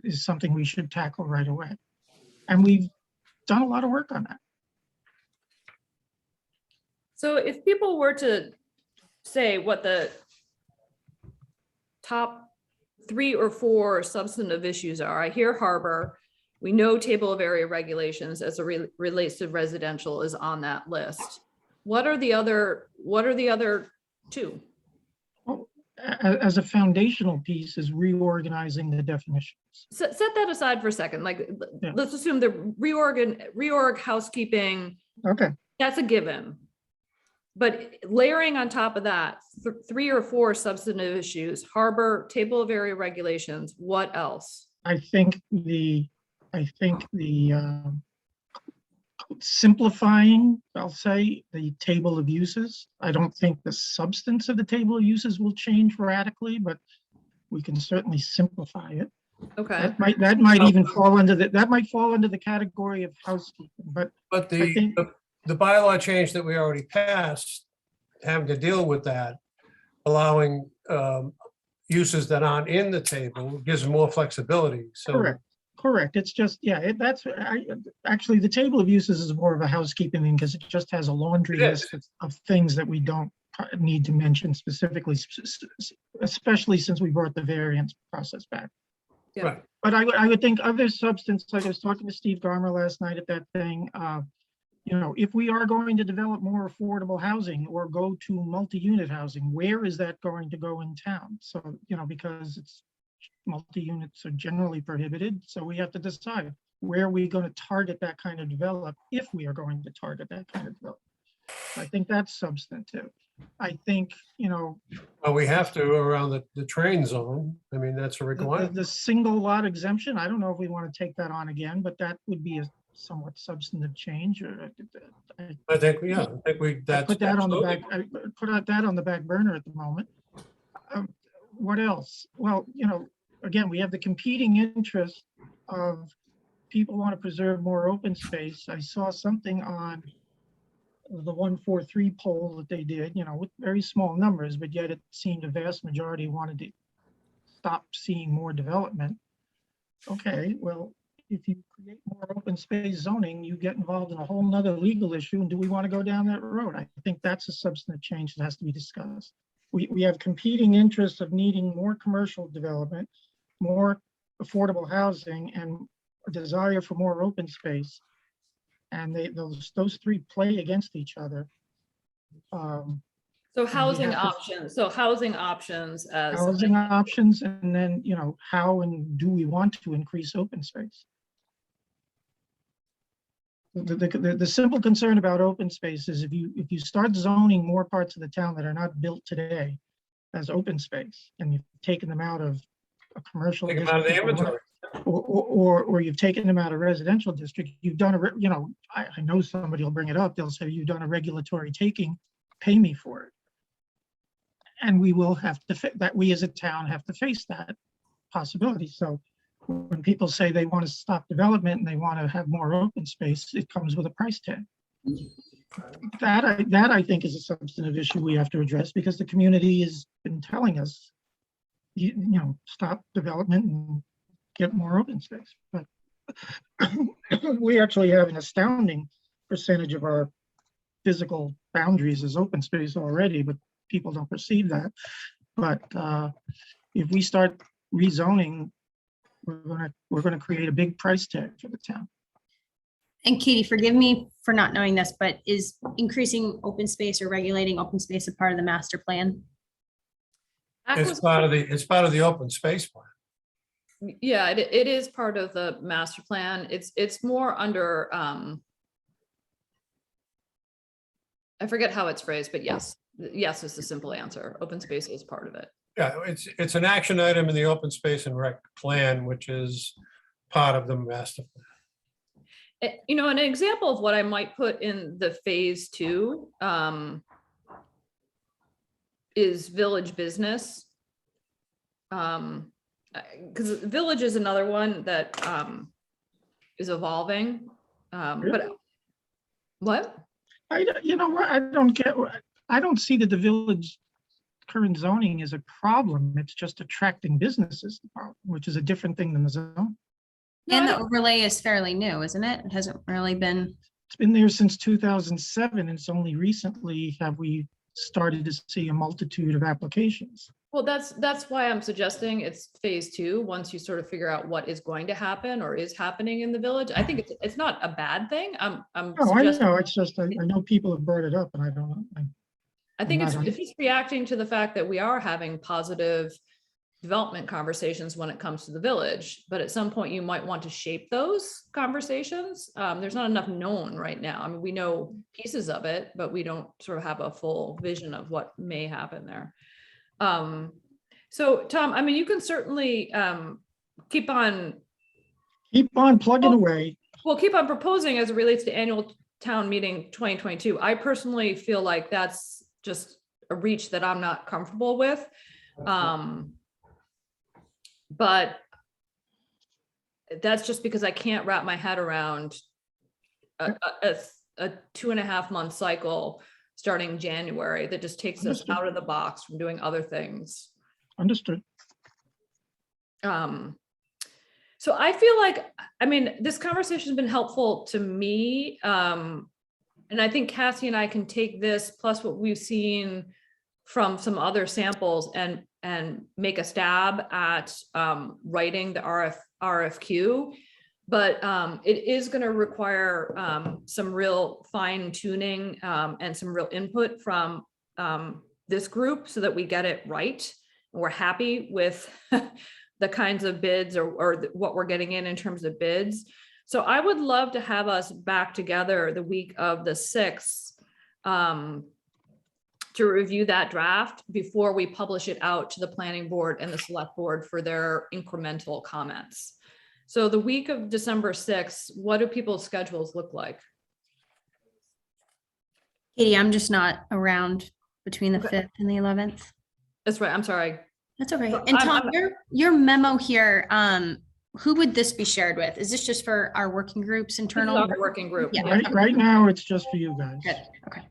is something we should tackle right away. And we've done a lot of work on that. So if people were to say what the top 3 or 4 substantive issues are, I hear harbor, we know table of area regulations as it relates to residential is on that list. What are the other 2? Well, as a foundational piece is reorganizing the definitions. Set that aside for a second. Yeah. Let's assume the reorg housekeeping, Okay. that's a given. But layering on top of that, 3 or 4 substantive issues, harbor, table of area regulations, what else? I think the simplifying, I'll say, the table of uses. I don't think the substance of the table of uses will change radically, but we can certainly simplify it. Okay. That might even fall under the category of housekeeping, but the bylaw change that we already passed, having to deal with that, allowing uses that aren't in the table gives more flexibility. So correct. It's just, actually the table of uses is more of a housekeeping thing because it just has a laundry list of things that we don't need to mention specifically, especially since we brought the variance process back. Yeah. Right. But I would think other substance, like I was talking to Steve Garmer last night at that thing, if we are going to develop more affordable housing or go to multi-unit housing, where is that going to go in town? So, because it's multi-units are generally prohibited. So we have to decide where are we going to target that kind of develop if we are going to target that kind of develop. I think that's substantive. I think, well, we have to around the train zone. I mean, that's a requirement. the single lot exemption, I don't know if we want to take that on again, but that would be a somewhat substantive change. I think we put that on the back. I put that on the back burner at the moment. What else? Well, again, we have the competing interest of people want to preserve more open space. I saw something on the 143 poll that they did, with very small numbers, but yet it seemed a vast majority wanted to stop seeing more development. Okay, well, if you create more open space zoning, you get involved in a whole nother legal issue. And do we want to go down that road? I think that's a substantive change that has to be discussed. We have competing interests of needing more commercial development more affordable housing and a desire for more open space. And those three play against each other. So housing have to- options, so housing options as. Housing options, and then, how and do we want to increase open space? The simple concern about open space is if you start zoning more parts of the town that are not built today as open space, and you've taken them out of a commercial Take them out of the district, inventory. or you've taken them out of residential district, you've done I know somebody will bring it up. They'll say, you've done a regulatory taking, pay me for it. And we will have to, that we as a town have to face that possibility. So when people say they want to stop development and they want to have more open space, it comes with a price tag. That I think is a substantive issue we have to address, because the community has been telling us, stop development and get more open space. But we actually have an astounding percentage of our physical boundaries as open space already, but people don't perceive that. But if we start rezoning, we're gonna create a big price tag for the town. And Katie, forgive me for not knowing this, but is increasing open space or regulating open space a part of the master plan? It's part of the open space plan. Yeah, it is part of the master plan. It's more under, I forget how it's phrased, but yes is the simple answer. Open space is part of it. Yeah, it's an action item in the open space and rec plan, which is part of the master plan. An example of what I might put in the phase 2 is village business. Because village is another one that is evolving. But what? I don't see that the village current zoning is a problem. It's just attracting businesses, which is a different thing than the zone. And the overlay is fairly new, isn't it? It hasn't really been. It's been there since 2007, and it's only recently have we started to see a multitude of applications. Well, that's why I'm suggesting it's phase 2. Once you sort of figure out what is going to happen or is happening in the village, I think it's not a bad thing. No, I know. It's just I know people have brought it up, and I don't know. I think I'm not it's just reacting to the fact that we are having positive development conversations when it comes to the village, but at some point you might want to shape those conversations. There's not enough known right now. I mean, we know pieces of it, but we don't sort of have a full vision of what may happen there. So Tom, I mean, you can certainly keep on plugging away. Well, keep on proposing as it relates to annual town meeting 2022. I personally feel like that's just a reach that I'm not comfortable with. But that's just because I can't wrap my head around a 2.5 month cycle starting January that just takes us out of the box from doing other things. Understood. So I feel like, I mean, this conversation has been helpful to me. And I think Cassie and I can take this plus what we've seen from some other samples and make a stab at writing the RFQ. But it is going to require some real fine tuning and some real input from this group so that we get it right. And we're happy with the kinds of bids or what we're getting in terms of bids. So I would love to have us back together the week of the 6th to review that draft before we publish it out to the planning board and the select board for their incremental comments. So the week of December 6th, what do people's schedules look like? Katie, I'm just not around between the 5th and the 11th. That's right. I'm sorry. That's okay. And Tom, your memo here, who would this be shared with? Is this just for our working groups internal? Our working group. Yeah. Right now, it's just for you guys. Good. Okay.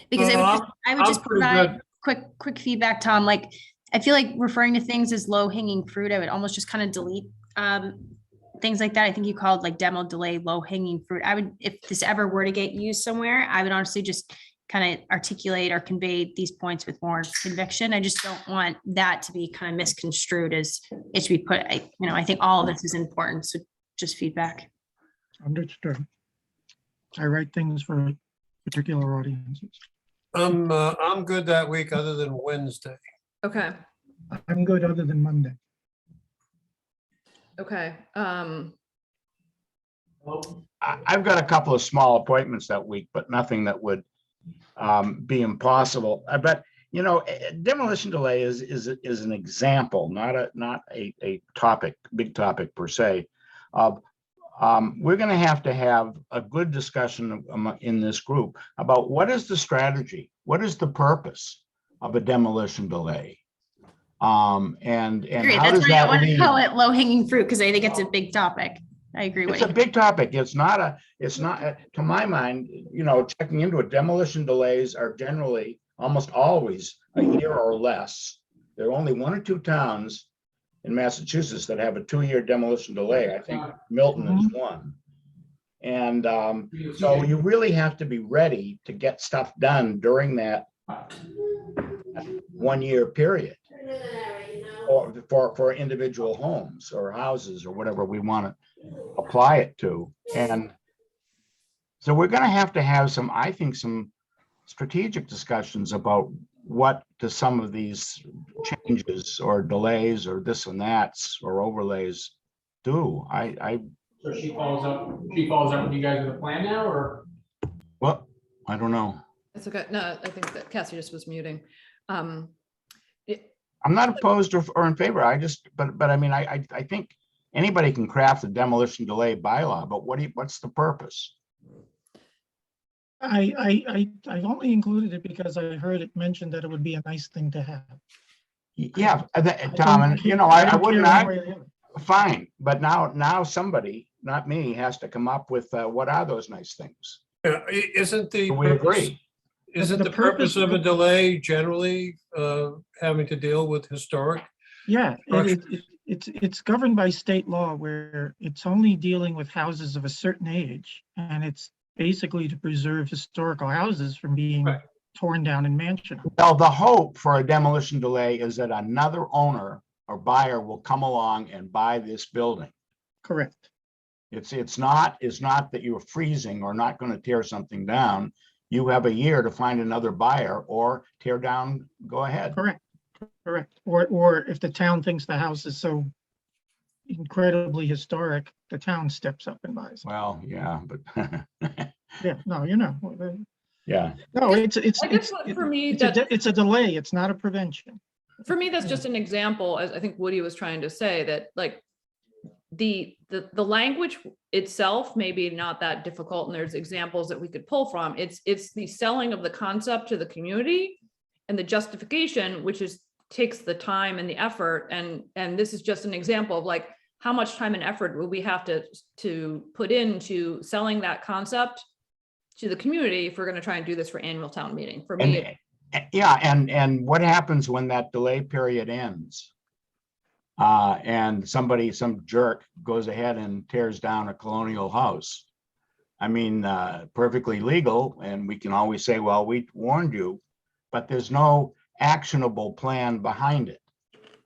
Because I would just provide quick feedback, Tom. Like, I feel like referring to things as low hanging fruit, I would almost just kind of delete things like that. I think you called like demo delay low hanging fruit. I would, if this ever were to get used somewhere, I would honestly just kind of articulate or convey these points with more conviction. I just don't want that to be kind of misconstrued as it should be put, I think all of this is important. So just feedback. Understood. I write things for particular audiences. I'm good that week other than Wednesday. Okay, I'm good other than Monday. okay. I've got a couple of small appointments that week, but nothing that would be impossible. But demolition delay is an example, not a topic, big topic per se. Of we're going to have a good discussion in this group about what is the strategy, what is the purpose of a demolition delay, and Agree. how That's does why I that want to lead? call it low hanging fruit because I think it's a big topic. I agree with It's a you. big topic. It's not, to my mind, checking into it, demolition delays are generally, almost always, a year or less. There are only 1 or 2 towns in Massachusetts that have a 2-year demolition delay. I think Milton is one. And so you really have to be ready to get stuff done during that 1-year period. Or for individual homes or houses or whatever we want to apply it to. And so we're going to have some, I think, some strategic discussions about what do some of these changes or delays or this and that's or overlays do. So she follows up with you guys with a plan now, or? Well, I don't know. It's okay. No, I think that Cassie just was muting. I'm not opposed or in favor. But I mean, I think anybody can craft a demolition delay bylaw, but what's the purpose? I only included it because I heard it mentioned that it would be a nice thing to have. Yeah, Tom, don't and care- I don't wouldn't care one argue. way or the other. Fine, but now somebody, not me, has to come up with what are those nice things? Isn't the We purpose, agree. isn't The the purpose purpose of a of- delay generally having to deal with historic? Yeah, Structure. it's governed by state law where it's only dealing with houses of a certain age. And it's basically to preserve historical houses from being Right. torn down in mansion. Well, the hope for a demolition delay is that another owner or buyer will come along and buy this building. Correct. It's not that you're freezing or not going to tear something down. You have a year to find another buyer or tear down, go ahead. Correct. Or if the town thinks the house is so incredibly historic, the town steps up and buys it. Well, yeah, but Yeah, no, yeah. no, it's I guess what for me, it's a delay. It's not a prevention. for me, that's just an example, as I think Woody was trying to say, that like the language itself may be not that difficult, and there's examples that we could pull from. It's the selling of the concept to the community and the justification, which takes the time and the effort. And this is just an example of like, how much time and effort will we have to put into selling that concept to the community if we're going to try and do this for annual town meeting? For me, Yeah, and what happens when that delay period ends? And some jerk goes ahead and tears down a colonial house. I mean, perfectly legal, and we can always say, well, we warned you, but there's no actionable plan behind it,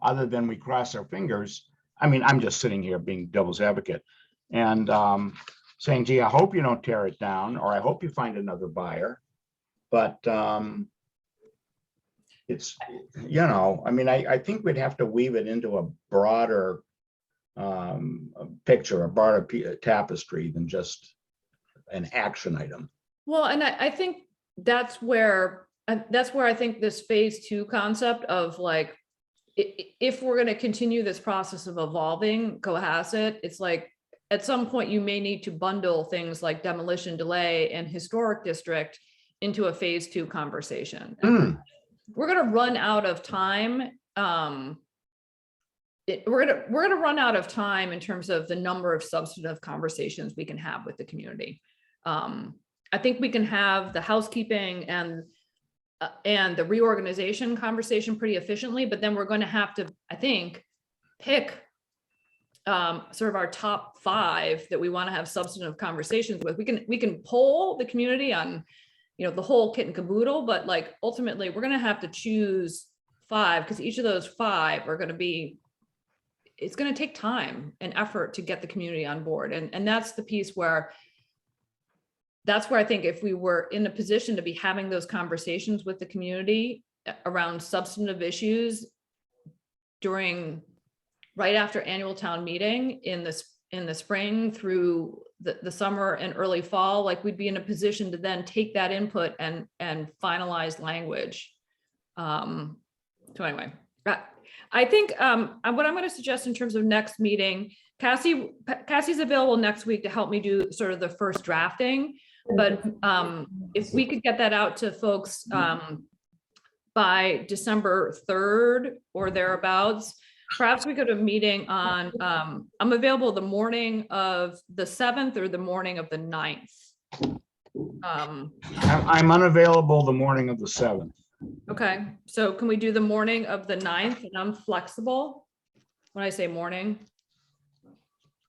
other than we cross our fingers. I mean, I'm just sitting here being devil's advocate and saying, gee, I hope you don't tear it down, or I hope you find another buyer. But it's, I mean, I think we'd have to weave it into a broader picture, a broader tapestry than just an action item. well, and I think that's where I think this phase 2 concept of like, if we're going to continue this process of evolving Cohasset, it's like at some point you may need to bundle things like demolition delay and historic district into a phase 2 conversation. We're going to run out of time. We're going to run out of time in terms of the number of substantive conversations we can have with the community. I think we can have the housekeeping and the reorganization conversation pretty efficiently, but then we're going to have to, I think, pick sort of our top 5 that we want to have substantive conversations with. We can poll the community on the whole kit and caboodle, but like ultimately we're gonna have to choose 5 because each of those 5 are gonna be, it's gonna take time and effort to get the community on board. And that's the piece where I think if we were in a position to be having those conversations with the community around substantive issues right after annual town meeting in the spring through the summer and early fall, like we'd be in a position to then take that input and finalize language. So anyway, I think what I'm going to suggest in terms of next meeting, Cassie's available next week to help me do sort of the first drafting. But if we could get that out to folks by December 3rd or thereabouts, perhaps we could have a meeting on, I'm available the morning of the 7th or the morning of the 9th. I'm unavailable the morning of the 7th. Okay, so can we do the morning of the 9th? And I'm flexible when I say morning.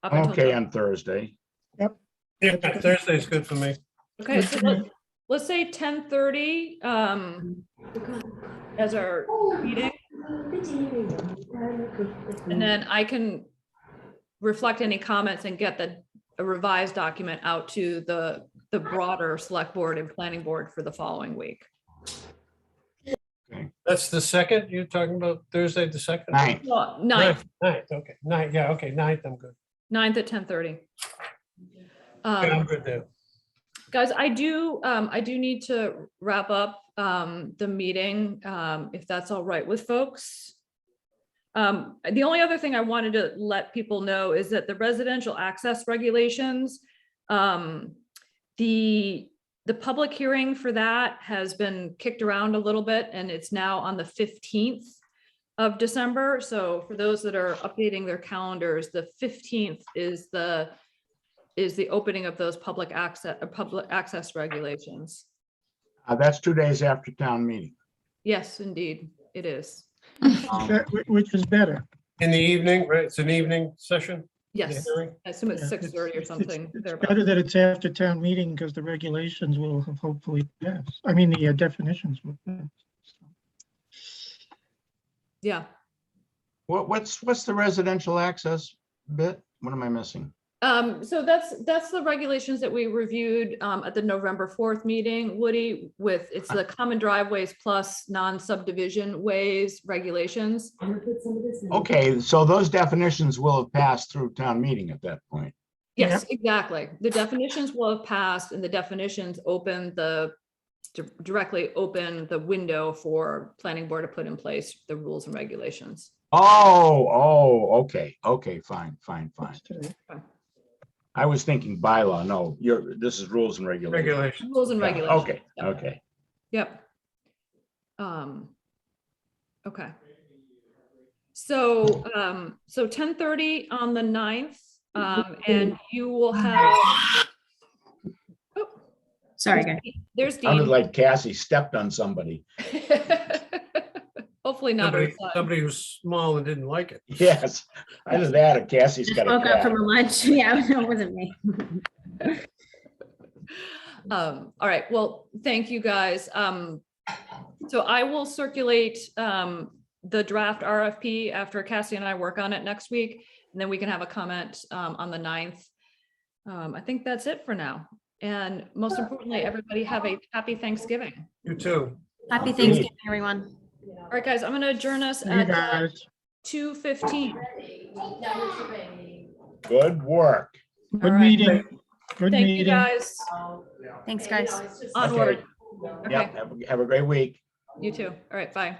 Up until Okay, then. on Thursday. Yeah, Thursday's good for me. Okay, so let's say 10:30 as our meeting. And then I can reflect any comments and get a revised document out to the broader select board and planning board for the following week. That's the 2nd, you're talking about Thursday, the 2nd? 9th. Well, 9th, 9th, okay, 9th, yeah, okay, 9th, I'm good. 9th at 10:30. Yeah, I'm good there. Guys, I do need to wrap up the meeting, if that's all right with folks. The only other thing I wanted to let people know is that the residential access regulations, the public hearing for that has been kicked around a little bit, and it's now on the 15th of December. So for those that are updating their calendars, the 15th is the opening of those public access regulations. That's 2 days after town meeting. Yes, indeed, it is. Which is better. In the evening, right, it's an evening session? the Yes, hearing? I assume it's Yeah, 6:30 or it's something. It's thereabout. better that it's after town meeting because the regulations will have hopefully passed. I mean, the definitions will pass. Yeah. What's the residential access bit? What am I missing? So that's the regulations that we reviewed at the November 4th meeting, Woody, it's the common driveways plus non-subdivision ways regulations. Okay, so those definitions will have passed through town meeting at that point. Yes, exactly. The definitions will have passed, and the definitions directly open the window for planning board to put in place the rules and regulations. Okay, fine. That's today. I was thinking bylaw. No, this is rules and regulations. Regulations. Rules and Yeah, regulations. Okay. Yep. Okay. So 10:30 on the 9th, and you will have. Oh, Sorry, guys. there's Sounded Dean. like Cassie stepped on somebody. Hopefully not. her son. Somebody who's small and didn't like it. Yes, either that or Cassie's got a Woke up cat. from a lunch. Yeah, no, it wasn't me. All right, well, thank you guys. So I will circulate the draft RFP after Cassie and I work on it next week, and then we can have a comment on the 9th. I think that's it for now. And most importantly, everybody have a happy Thanksgiving. You too. Happy Thanksgiving, everyone. All right, guys, I'm gonna adjourn us You at guys. 2:15. Good work. All Good right. meeting. Good Thank you, meeting. guys. Thanks, guys. Onward. Yep, Okay, have a great week. you too. All right, bye.